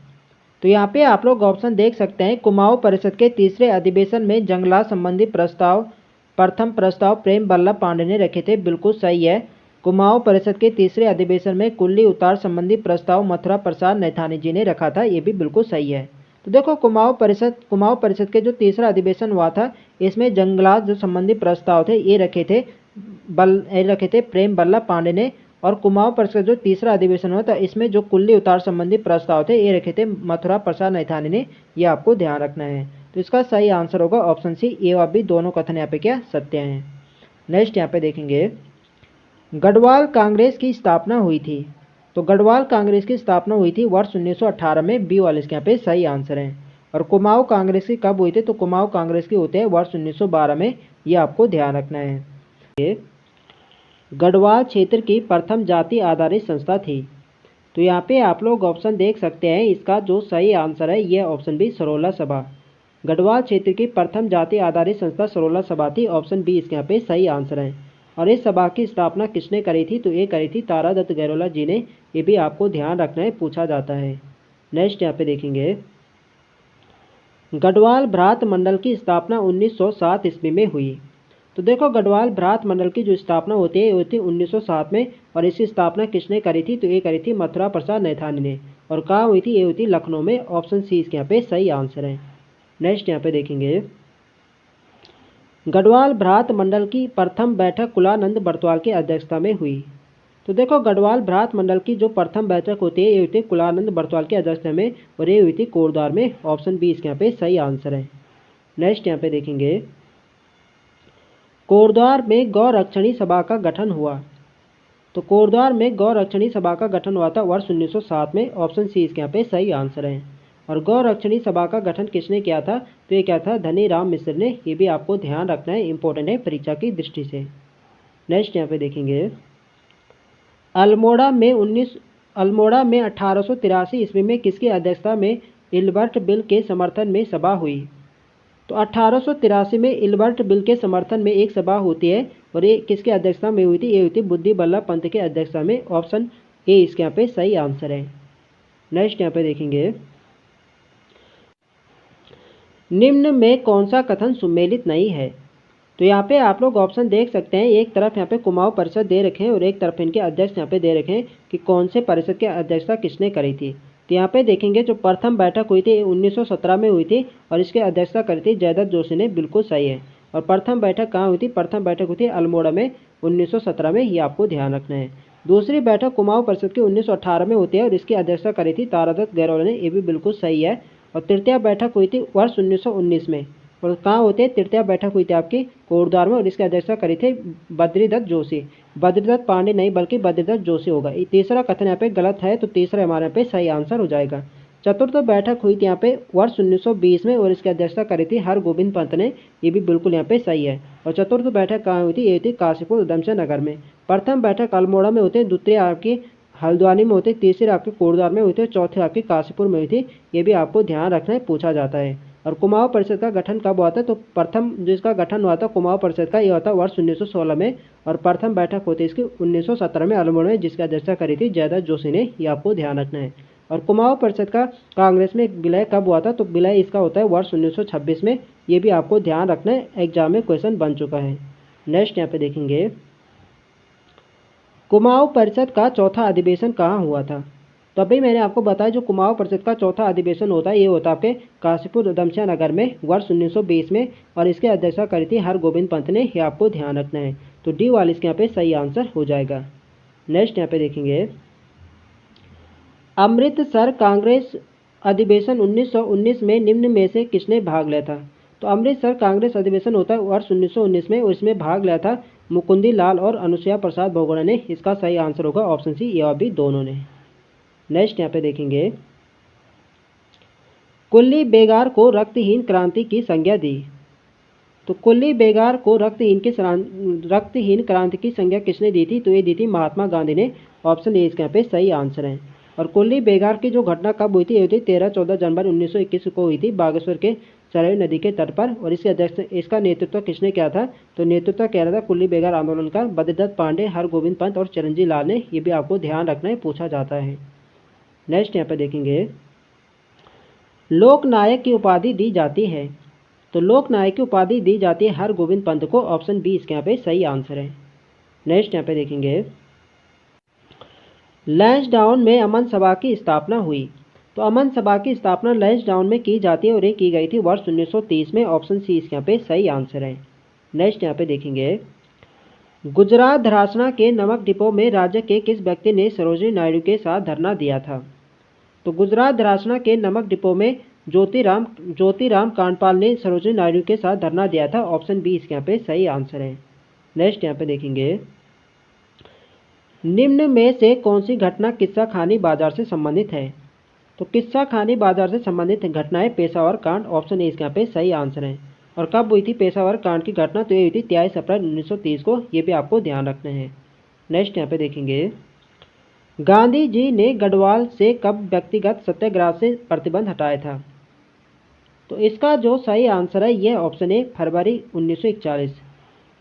तो यहाँ पे आप लोग ऑप्शन देख सकते हैं, कुमाऊं परिषद के तीसरे अधिवेशन में जंगलात संबंधी प्रथम प्रस्ताव प्रेम बल्लभ पांडे ने रखे थे, बिल्कुल सही है। कुमाऊं परिषद के तीसरे अधिवेशन में कुल्ली उतार संबंधी प्रस्ताव मथुरा प्रसाद नैथानी जी ने रखा था, ये भी बिल्कुल सही है। तो देखो कुमाऊं परिषद के जो तीसरा अधिवेशन हुआ था, इसमें जंगलात जो संबंधी प्रस्ताव थे ये रखे थे प्रेम बल्लभ पांडे ने। और कुमाऊं परिषद जो तीसरा अधिवेशन हुआ था, इसमें जो कुल्ली उतार संबंधी प्रस्ताव थे ये रखे थे मथुरा प्रसाद नैथानी ने, ये आपको ध्यान रखना है। तो इसका सही आंसर होगा ऑप्शन सी, ए और बी दोनों कथन यहाँ पे क्या सत्य हैं। नेक्स्ट यहाँ पे देखेंगे, गढ़वाल कांग्रेस की स्थापना हुई थी। तो गढ़वाल कांग्रेस की स्थापना हुई थी वर्ष 1918 में, बी वाले इसके यहाँ पे सही आंसर है। और कुमाऊं कांग्रेस की कब हुई थी? तो कुमाऊं कांग्रेस की होते हैं वर्ष 1912 में, ये आपको ध्यान रखना है। गढ़वाल क्षेत्र की प्रथम जाति आधारित संस्था थी। तो यहाँ पे आप लोग ऑप्शन देख सकते हैं, इसका जो सही आंसर है ये ऑप्शन बी सरोला सभा। गढ़वाल क्षेत्र की प्रथम जाति आधारित संस्था सरोला सभा थी, ऑप्शन बी इसके यहाँ पे सही आंसर है। और इस सभा की स्थापना किसने करी थी? तो ये करी थी तारादत्त गैरोला जी ने, ये भी आपको ध्यान रखना है, पूछा जाता है। नेक्स्ट यहाँ पे देखेंगे, गढ़वाल भ्रात मंडल की स्थापना 1907 ईस्वी में हुई। तो देखो गढ़वाल भ्रात मंडल की जो स्थापना होती है होती 1907 में, और इसकी स्थापना किसने करी थी? तो ये करी थी मथुरा प्रसाद नैथानी ने। और कहाँ हुई थी? ये हुई थी लखनऊ में, ऑप्शन सी इसके यहाँ पे सही आंसर है। नेक्स्ट यहाँ पे देखेंगे, गढ़वाल भ्रात मंडल की प्रथम बैठक कुलानंद बरतवाल की अध्यक्षता में हुई। तो देखो गढ़वाल भ्रात मंडल की जो प्रथम बैठक होती है ये हुई थी कुलानंद बरतवाल की अध्यक्षता में, और ये हुई थी कोटद्वार में, ऑप्शन बी इसके यहाँ पे सही आंसर है। नेक्स्ट यहाँ पे देखेंगे, कोटद्वार में गौरक्षणी सभा का गठन हुआ। तो कोटद्वार में गौरक्षणी सभा का गठन हुआ था वर्ष 1907 में, ऑप्शन सी इसके यहाँ पे सही आंसर है। और गौरक्षणी सभा का गठन किसने किया था? तो ये क्या था? धनी राम मिश्र ने, ये भी आपको ध्यान रखना है, इंपॉर्टेंट है परीक्षा की दृष्टि से। नेक्स्ट यहाँ पे देखेंगे, अल्मोड़ा में 1883 ईस्वी में किसकी अध्यक्षता में इल्बर्ट बिल के समर्थन में सभा हुई? तो 1883 में इल्बर्ट बिल के समर्थन में एक सभा होती है, और ये किसकी अध्यक्षता में हुई थी? ये हुई थी बुद्धि बल्लभ पंत के अध्यक्षता में, ऑप्शन ए इसके यहाँ पे सही आंसर है। नेक्स्ट यहाँ पे देखेंगे, निम्न में कौन सा कथन सुमेलित नहीं है? तो यहाँ पे आप लोग ऑप्शन देख सकते हैं, एक तरफ यहाँ पे कुमाऊं परिषद दे रखे हैं और एक तरफ इनके अध्यक्ष यहाँ पे दे रखे हैं कि कौन से परिषद की अध्यक्षता किसने करी थी। तो यहाँ पे देखेंगे जो प्रथम बैठक हुई थी 1917 में हुई थी, और इसकी अध्यक्षता करी थी जयदत्त जोशी ने, बिल्कुल सही है। और प्रथम बैठक कहाँ हुई थी? प्रथम बैठक हुई थी अल्मोड़ा में 1917 में, ये आपको ध्यान रखना है। दूसरी बैठक कुमाऊं परिषद की 1918 में होती है, और इसकी अध्यक्षता करी थी तारादत्त गैरोला ने, ये भी बिल्कुल सही है। और तृतीय बैठक हुई थी वर्ष 1919 में, और कहाँ होते हैं? तृतीय बैठक हुई थी आपकी कोटद्वार में, और इसकी अध्यक्षता करी थी बद्रीदत्त जोशी। बद्रीदत्त पांडे नहीं बल्कि बद्रीदत्त जोशी होगा। तीसरा कथन यहाँ पे गलत है, तो तीसरा हमारे यहाँ पे सही आंसर हो जाएगा। चतुर्थ बैठक हुई थी यहाँ पे वर्ष 1920 में और इसकी अध्यक्षता करी थी हरगोविंद पंत ने। ये भी बिल्कुल यहाँ पे सही है। और चतुर्थ बैठक कहाँ हुई थी? ये थी काशीपुर उधमसिंह नगर में। प्रथम बैठक अल्मोड़ा में हुई थी, द्वितीय आपकी हल्द्वानी में हुई थी, तीसरी आपकी कोटद्वार में हुई थी, चौथी आपकी काशीपुर में हुई थी। ये भी आपको ध्यान रखना है, पूछा जाता है। और कुमाऊं परिषद का गठन कब हुआ था? तो प्रथम जो इसका गठन हुआ था कुमाऊं परिषद का, ये हुआ था वर्ष 1916 में। और प्रथम बैठक होती इसकी 1917 में अल्मोड़ा में, जिसकी अध्यक्षता करी थी जयदत्त जोशी ने। ये आपको ध्यान रखना है। और कुमाऊं परिषद का कांग्रेस में विलय कब हुआ था? तो विलय इसका होता है वर्ष 1926 में। ये भी आपको ध्यान रखना है, एग्जाम में क्वेश्चन बन चुका है। नेक्स्ट यहाँ पे देखेंगे, कुमाऊं परिषद का चौथा अधिवेशन कहाँ हुआ था? तो अभी मैंने आपको बताया जो कुमाऊं परिषद का चौथा अधिवेशन होता है, ये होता है आपके काशीपुर उधमसिंह नगर में वर्ष 1920 में। और इसकी अध्यक्षता करी थी हरगोविंद पंत ने। ये आपको ध्यान रखना है। तो डी वाला इसके यहाँ पे सही आंसर हो जाएगा। नेक्स्ट यहाँ पे देखेंगे, अमृतसर कांग्रेस अधिवेशन 1919 में निम्न में से किसने भाग लिया था? तो अमृतसर कांग्रेस अधिवेशन होता है वर्ष 1919 में और इसमें भाग लिया था मुकुंदी लाल और अनुसुईया प्रसाद बहुगुणा ने। इसका सही आंसर होगा ऑप्शन सी, यह भी दोनों ने। नेक्स्ट यहाँ पे देखेंगे, कुल्ली बेगार को रक्तहीन क्रांति की संज्ञा दी। तो कुल्ली बेगार को रक्तहीन क्रांति की संज्ञा किसने दी थी? तो ये दी थी महात्मा गांधी ने। ऑप्शन ए इसके यहाँ पे सही आंसर है। और कुल्ली बेगार की जो घटना कब हुई थी? ये हुई थी 13-14 जनवरी 1921 को हुई थी बागेश्वर के सरयू नदी के तट पर। और इसका नेतृत्व किसने किया था? तो नेतृत्व किया था कुल्ली बेगार आंदोलन का बद्रीदत्त पांडे, हरगोविंद पंत और चिरंजीव लाल ने। ये भी आपको ध्यान रखना है, पूछा जाता है। नेक्स्ट यहाँ पे देखेंगे, लोकनायक की उपाधि दी जाती है। तो लोकनायक की उपाधि दी जाती है हरगोविंद पंत को। ऑप्शन बी इसके यहाँ पे सही आंसर है। नेक्स्ट यहाँ पे देखेंगे, लैंसडाउन में अमन सभा की स्थापना हुई। तो अमन सभा की स्थापना लैंसडाउन में की जाती है और ये की गई थी वर्ष 1930 में। ऑप्शन सी इसके यहाँ पे सही आंसर है। नेक्स्ट यहाँ पे देखेंगे, गुजरात धरासना के नमक डिपो में राज्य के किस व्यक्ति ने सरोजिनी नायडू के साथ धरना दिया था? तो गुजरात धरासना के नमक डिपो में ज्योतिराम कांडपाल ने सरोजिनी नायडू के साथ धरना दिया था। ऑप्शन बी इसके यहाँ पे सही आंसर है। नेक्स्ट यहाँ पे देखेंगे, निम्न में से कौन सी घटना किस्सा खानी बाजार से संबंधित है? तो किस्सा खानी बाजार से संबंधित घटना है पेशावर कांड। ऑप्शन ए इसके यहाँ पे सही आंसर है। और कब हुई थी पेशावर कांड की घटना? तो ये हुई थी 23 अप्रैल 1930 को। ये भी आपको ध्यान रखना है। नेक्स्ट यहाँ पे देखेंगे, गांधी जी ने गढ़वाल से कब व्यक्तिगत सत्याग्रह से प्रतिबंध हटाया था? तो इसका जो सही आंसर है यह ऑप्शन ए, फरवरी 1941।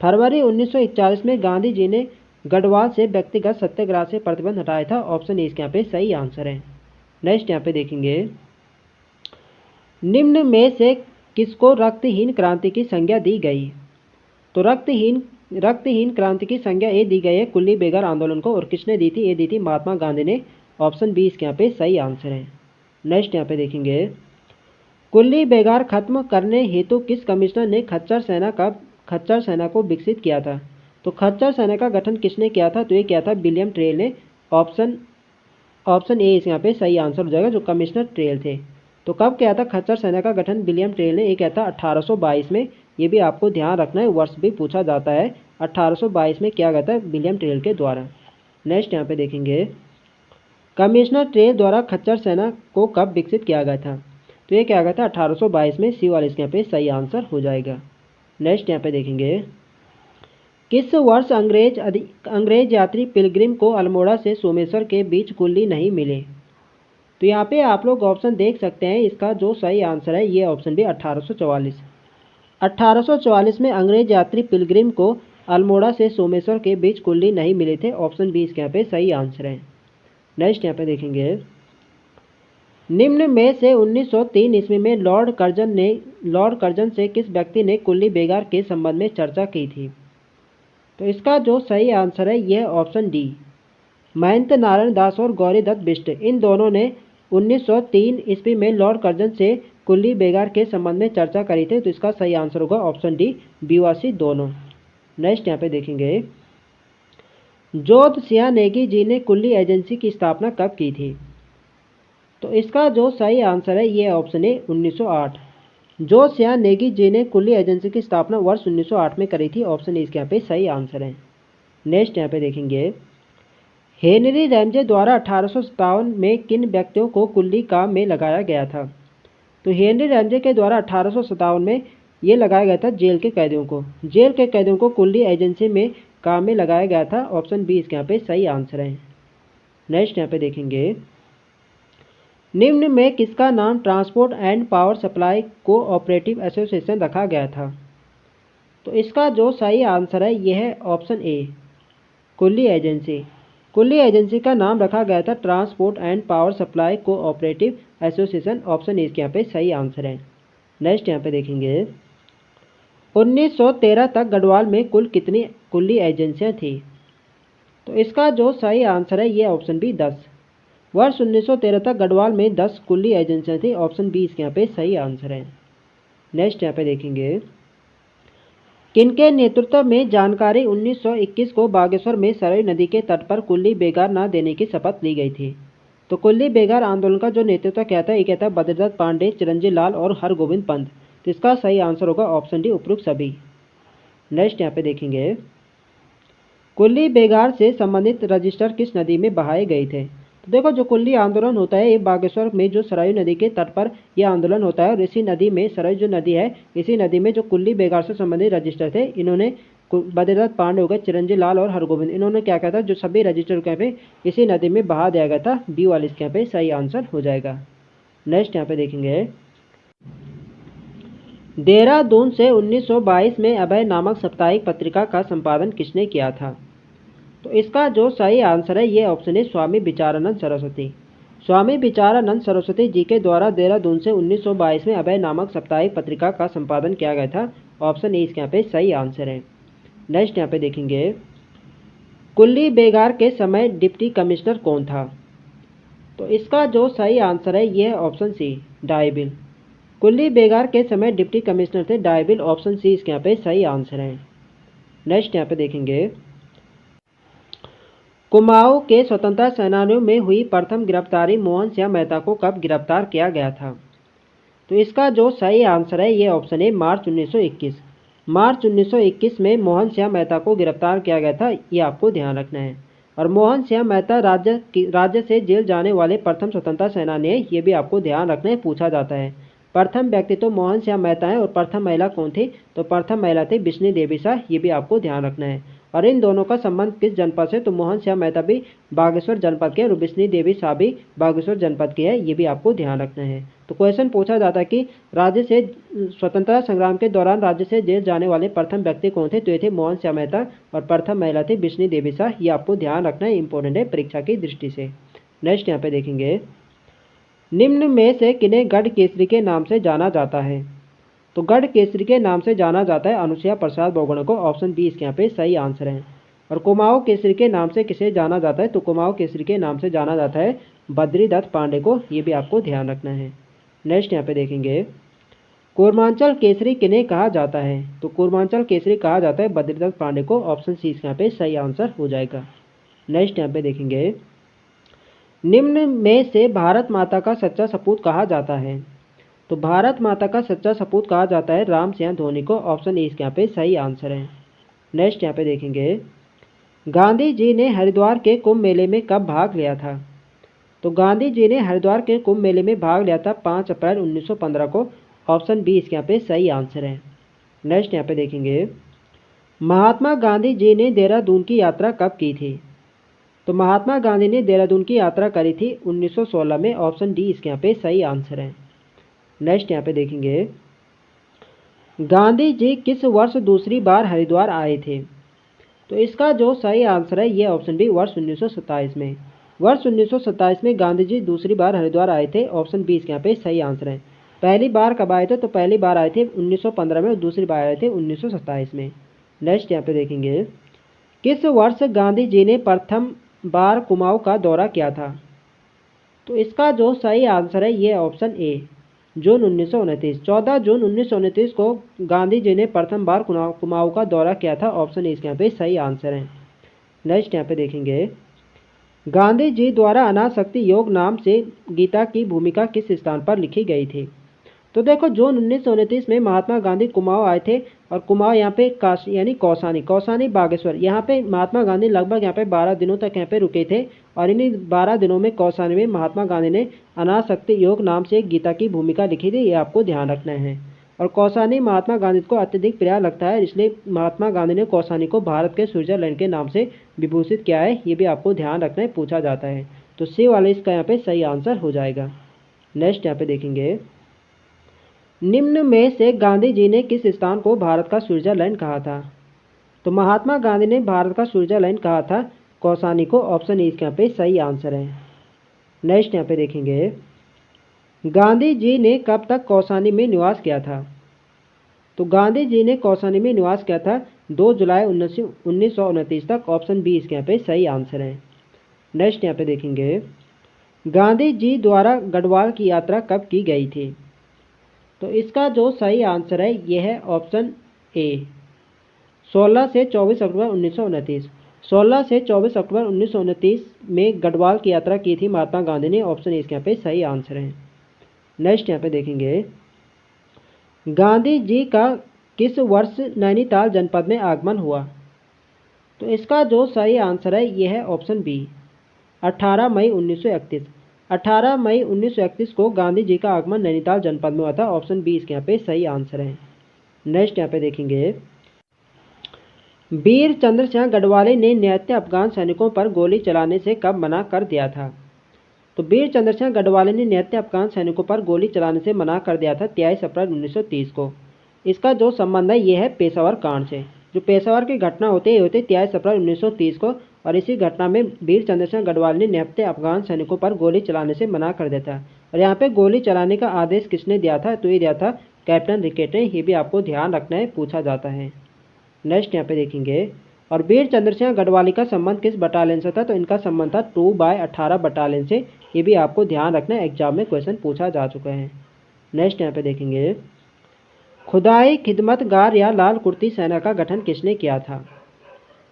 फरवरी 1941 में गांधी जी ने गढ़वाल से व्यक्तिगत सत्याग्रह से प्रतिबंध हटाया था। ऑप्शन ए इसके यहाँ पे सही आंसर है। नेक्स्ट यहाँ पे देखेंगे, निम्न में से किसको रक्तहीन क्रांति की संज्ञा दी गई? तो रक्तहीन क्रांति की संज्ञा ये दी गई है कुल्ली बेगार आंदोलन को। और किसने दी थी? ये दी थी महात्मा गांधी ने। ऑप्शन बी इसके यहाँ पे सही आंसर है। नेक्स्ट यहाँ पे देखेंगे, कुल्ली बेगार खत्म करने हेतु किस कमिश्नर ने खच्चर सेना को विकसित किया था? तो खच्चर सेना का गठन किसने किया था? तो ये किया था विलियम ट्रेल ने। ऑप्शन ए इस यहाँ पे सही आंसर हो जाएगा, जो कमिश्नर ट्रेल थे। तो कब किया था खच्चर सेना का गठन विलियम ट्रेल ने? ये किया था 1822 में। ये भी आपको ध्यान रखना है, वर्ष भी पूछा जाता है। 1822 में किया गया था विलियम ट्रेल के द्वारा। नेक्स्ट यहाँ पे देखेंगे, कमिश्नर ट्रेल द्वारा खच्चर सेना को कब विकसित किया गया था? तो ये किया गया था 1822 में। सी वाला इसके यहाँ पे सही आंसर हो जाएगा। नेक्स्ट यहाँ पे देखेंगे, किस वर्ष अंग्रेज यात्री पिलग्रिम को अल्मोड़ा से सोमेश्वर के बीच कुल्ली नहीं मिले? तो यहाँ पे आप लोग ऑप्शन देख सकते हैं। इसका जो सही आंसर है ये ऑप्शन भी 1844। 1844 में अंग्रेज यात्री पिलग्रिम को अल्मोड़ा से सोमेश्वर के बीच कुल्ली नहीं मिले थे। ऑप्शन बी इसके यहाँ पे सही आंसर है। नेक्स्ट यहाँ पे देखेंगे, निम्न में से 1903 ईस्वी में लॉर्ड कर्जन से किस व्यक्ति ने कुल्ली बेगार के संबंध में चर्चा की थी? तो इसका जो सही आंसर है यह ऑप्शन डी, महंत नारायण दास और गौरी दत्त बिष्ट। इन दोनों ने 1903 ईस्वी में लॉर्ड कर्जन से कुल्ली बेगार के संबंध में चर्चा करी थी। तो इसका सही आंसर होगा ऑप्शन डी, बीवासी दोनों। नेक्स्ट यहाँ पे देखेंगे, जोध सिंह नेगी जी ने कुल्ली एजेंसी की स्थापना कब की थी? तो इसका जो सही आंसर है ये ऑप्शन है 1908। जोध सिंह नेगी जी ने कुल्ली एजेंसी की स्थापना वर्ष 1908 में करी थी। ऑप्शन इसके यहाँ पे सही आंसर है। नेक्स्ट यहाँ पे देखेंगे, हेनरी रैमजे द्वारा 1857 में किन व्यक्तियों को कुल्ली काम में लगाया गया था? तो हेनरी रैमजे के द्वारा 1857 में ये लगाया गया था जेल के कैदियों को। जेल के कैदियों को कुल्ली एजेंसी में काम में लगाया गया था। ऑप्शन बी इसके यहाँ पे सही आंसर है। नेक्स्ट यहाँ पे देखेंगे, निम्न में किसका नाम transport and power supply cooperative association रखा गया था? तो इसका जो सही आंसर है यह है ऑप्शन ए, कुल्ली एजेंसी। कुल्ली एजेंसी का नाम रखा गया था transport and power supply cooperative association. Option A इसके यहाँ पे सही आंसर है। नेक्स्ट यहाँ पे देखेंगे, 1913 तक गढ़वाल में कुल कितनी कुल्ली एजेंसियाँ थी? तो इसका जो सही आंसर है ये ऑप्शन बी 10। वर्ष 1913 तक गढ़वाल में 10 कुल्ली एजेंसियाँ थी। ऑप्शन बी इसके यहाँ पे सही आंसर है। नेक्स्ट यहाँ पे देखेंगे, किनके नेतृत्व में जानकारी 1921 को बागेश्वर में सरयू नदी के तट पर कुल्ली बेगार न देने की शपथ ली गई थी? तो कुल्ली बेगार आंदोलन का जो नेतृत्व किया था ये क्या था? बद्रीदत्त पांडे, चिरंजीव लाल और हरगोविंद पंत। तो इसका सही आंसर होगा ऑप्शन डी, उपरोक्त सभी। नेक्स्ट यहाँ पे देखेंगे, कुल्ली बेगार से संबंधित रजिस्टर किस नदी में बहाए गए थे? तो देखो, जो कुल्ली आंदोलन होता है ये बागेश्वर में जो सरयू नदी के तट पर यह आंदोलन होता है और इसी नदी में, सरयू जो नदी है, इसी नदी में जो कुल्ली बेगार से संबंधित रजिस्टर थे, इन्होंने बद्रीदत्त पांडे हो गए, चिरंजीव लाल और हरगोविंद, इन्होंने क्या किया था, जो सभी रजिस्टर के पे इसी नदी में बहा दिया गया था। बी वाले इसके यहाँ पे सही आंसर हो जाएगा। नेक्स्ट यहाँ पे देखेंगे, देहरादून से 1922 में अभय नामक साप्ताहिक पत्रिका का संपादन किसने किया था? तो इसका जो सही आंसर है ये ऑप्शन है स्वामी विचारानंद सरस्वती। स्वामी विचारानंद सरस्वती जी के द्वारा देहरादून से 1922 में अभय नामक साप्ताहिक पत्रिका का संपादन किया गया था। ऑप्शन ए इसके यहाँ पे सही आंसर है। नेक्स्ट यहाँ पे देखेंगे, कुल्ली बेगार के समय डिप्टी कमिश्नर कौन था? तो इसका जो सही आंसर है ये है ऑप्शन सी, डायबिल। कुल्ली बेगार के समय डिप्टी कमिश्नर थे डायबिल। ऑप्शन सी इसके यहाँ पे सही आंसर है। नेक्स्ट यहाँ पे देखेंगे, कुमाऊं के स्वतंत्रता सेनानियों में हुई प्रथम गिरफ्तारी मोहन श्याम मेहता को कब गिरफ्तार किया गया था? तो इसका जो सही आंसर है ये ऑप्शन है मार्च 1921। मार्च 1921 में मोहन श्याम मेहता को गिरफ्तार किया गया था, ये आपको ध्यान रखना है। और मोहन श्याम मेहता राज्य से जेल जाने वाले प्रथम स्वतंत्रता सेनानी है, ये भी आपको ध्यान रखना है, पूछा जाता है। प्रथम व्यक्ति तो मोहन श्याम मेहता है और प्रथम महिला कौन थी? तो प्रथम महिला थी बिश्नी देवी शाह, ये भी आपको ध्यान रखना है। और इन दोनों का संबंध किस जनपद से? तो मोहन श्याम मेहता भी बागेश्वर जनपद के और बिश्नी देवी शाह भी बागेश्वर जनपद की है, ये भी आपको ध्यान रखना है। तो क्वेश्चन पूछा जाता है कि राज्य से स्वतंत्रता संग्राम के दौरान राज्य से जेल जाने वाले प्रथम व्यक्ति कौन थे? तो ये थे मोहन श्याम मेहता और प्रथम महिला थी बिश्नी देवी शाह, ये आपको ध्यान रखना है, इंपॉर्टेंट है परीक्षा की दृष्टि से। नेक्स्ट यहाँ पे देखेंगे, निम्न में से किन्हें गढ़ केसरी के नाम से जाना जाता है? तो गढ़ केसरी के नाम से जाना जाता है अनुसुईया प्रसाद बहुगुणा को। ऑप्शन बी इसके यहाँ पे सही आंसर है। और कुमाऊं केसरी के नाम से किसे जाना जाता है? तो कुमाऊं केसरी के नाम से जाना जाता है बद्रीदत्त पांडे को, ये भी आपको ध्यान रखना है। नेक्स्ट यहाँ पे देखेंगे, कूर्मांचल केसरी किन्हें कहा जाता है? तो कूर्मांचल केसरी कहा जाता है बद्रीदत्त पांडे को। ऑप्शन सी इसके यहाँ पे सही आंसर हो जाएगा। नेक्स्ट यहाँ पे देखेंगे, निम्न में से भारत माता का सच्चा सपूत कहा जाता है? तो भारत माता का सच्चा सपूत कहा जाता है राम सिंह धोनी को। ऑप्शन ए इसके यहाँ पे सही आंसर है। नेक्स्ट यहाँ पे देखेंगे, गांधी जी ने हरिद्वार के कुंभ मेले में कब भाग लिया था? तो गांधी जी ने हरिद्वार के कुंभ मेले में भाग लिया था 5 अप्रैल 1915 को। ऑप्शन बी इसके यहाँ पे सही आंसर है। नेक्स्ट यहाँ पे देखेंगे, महात्मा गांधी जी ने देहरादून की यात्रा कब की थी? तो महात्मा गांधी ने देहरादून की यात्रा करी थी 1916 में। ऑप्शन डी इसके यहाँ पे सही आंसर है। नेक्स्ट यहाँ पे देखेंगे, गांधी जी किस वर्ष दूसरी बार हरिद्वार आए थे? तो इसका जो सही आंसर है ये ऑप्शन बी, वर्ष 1927 में। वर्ष 1927 में गांधी जी दूसरी बार हरिद्वार आए थे। ऑप्शन बी इसके यहाँ पे सही आंसर है। पहली बार कब आए थे? तो पहली बार आए थे 1915 में और दूसरी बार आए थे 1927 में। नेक्स्ट यहाँ पे देखेंगे, किस वर्ष गांधी जी ने प्रथम बार कुमाऊं का दौरा किया था? तो इसका जो सही आंसर है ये ऑप्शन ए, जून 1929। 14 जून 1929 को गांधी जी ने प्रथम बार कुमाऊं का दौरा किया था। ऑप्शन इसके यहाँ पे सही आंसर है। नेक्स्ट यहाँ पे देखेंगे, गांधी जी द्वारा अनासक्ति योग नाम से गीता की भूमिका किस स्थान पर लिखी गई थी? तो देखो जून 1929 में महात्मा गांधी कुमाऊं आए थे और कुमाऊं यहाँ पे यानी कौसानी बागेश्वर यहाँ पे महात्मा गांधी लगभग यहाँ पे 12 दिनों तक यहाँ पे रुके थे। और इन्हीं 12 दिनों में कौसानी में महात्मा गांधी ने अनासक्ति योग नाम से एक गीता की भूमिका लिखी थी, ये आपको ध्यान रखना है। और कौसानी महात्मा गांधी को अत्यधिक प्रिय लगता है, इसलिए महात्मा गांधी ने कौसानी को भारत के स्विट्जरलैंड के नाम से विभूषित किया है, ये भी आपको ध्यान रखना है, पूछा जाता है। तो सी वाले इसका यहाँ पे सही आंसर हो जाएगा। नेक्स्ट यहाँ पे देखेंगे, निम्न में से गांधी जी ने किस स्थान को भारत का स्विट्जरलैंड कहा था? तो महात्मा गांधी ने भारत का स्विट्जरलैंड कहा था कौसानी को, ऑप्शन ए इसके यहाँ पे सही आंसर है। नेक्स्ट यहाँ पे देखेंगे, गांधी जी ने कब तक कौसानी में निवास किया था? तो गांधी जी ने कौसानी में निवास किया था 2 जुलाई 1929 तक, ऑप्शन बी इसके यहाँ पे सही आंसर है। नेक्स्ट यहाँ पे देखेंगे, गांधी जी द्वारा गढ़वाल की यात्रा कब की गई थी? तो इसका जो सही आंसर है यह है ऑप्शन ए, 16 से 24 अक्टूबर 1929। 16 से 24 अक्टूबर 1929 में गढ़वाल की यात्रा की थी महात्मा गांधी ने, ऑप्शन ए इसके यहाँ पे सही आंसर है। नेक्स्ट यहाँ पे देखेंगे, गांधी जी का किस वर्ष नैनीताल जनपद में आगमन हुआ? तो इसका जो सही आंसर है यह है ऑप्शन बी, 18 मई 1931। 18 मई 1931 को गांधी जी का आगमन नैनीताल जनपद में हुआ था, ऑप्शन बी इसके यहाँ पे सही आंसर है। नेक्स्ट यहाँ पे देखेंगे, वीर चंद्र सिंह गढ़वाली ने निहत्थे अफगान सैनिकों पर गोली चलाने से कब मना कर दिया था? तो वीर चंद्र सिंह गढ़वाली ने निहत्थे अफगान सैनिकों पर गोली चलाने से मना कर दिया था 23 अप्रैल 1930 को। इसका जो संबंध है ये है पेशावर कांड से। जो पेशावर की घटना होती है 23 अप्रैल 1930 को, और इसी घटना में वीर चंद्र सिंह गढ़वाली ने निहत्थे अफगान सैनिकों पर गोली चलाने से मना कर दिया था। और यहाँ पे गोली चलाने का आदेश किसने दिया था? तो ये दिया था कैप्टन रिकेट ने, ये भी आपको ध्यान रखना है, पूछा जाता है। नेक्स्ट यहाँ पे देखेंगे, और वीर चंद्र सिंह गढ़वाली का संबंध किस बटालियन से था? तो इनका संबंध था 2/18 बटालियन से, ये भी आपको ध्यान रखना है, एग्जाम में क्वेश्चन पूछा जा चुका है। नेक्स्ट यहाँ पे देखेंगे, खुदाई खिदमतगार या लाल कुर्ती सेना का गठन किसने किया था?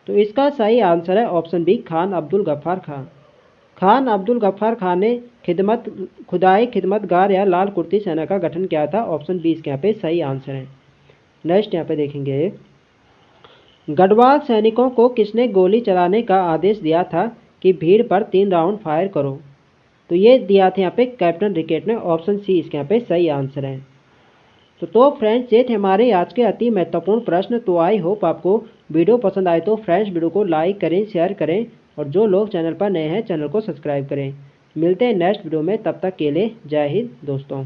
तो इसका सही आंसर है ऑप्शन बी, खान अब्दुल गफ्फार खान। खान अब्दुल गफ्फार खान ने खुदाई खिदमतगार या लाल कुर्ती सेना का गठन किया था, ऑप्शन बी इसके यहाँ पे सही आंसर है। नेक्स्ट यहाँ पे देखेंगे, गढ़वाल सैनिकों को किसने गोली चलाने का आदेश दिया था कि भीड़ पर 3 राउंड फायर करो? तो ये दिया था यहाँ पे कैप्टन रिकेट ने, ऑप्शन सी इसके यहाँ पे सही आंसर है। तो फ्रेंड्स ये थे हमारे आज के अति महत्वपूर्ण प्रश्न। तो आई होप आपको वीडियो पसंद आए तो फ्रेंड्स वीडियो को लाइक करें, शेयर करें, और जो लोग चैनल पर नए हैं चैनल को सब्सक्राइब करें। मिलते हैं नेक्स्ट वीडियो में, तब तक के लिए जय हिंद दोस्तों।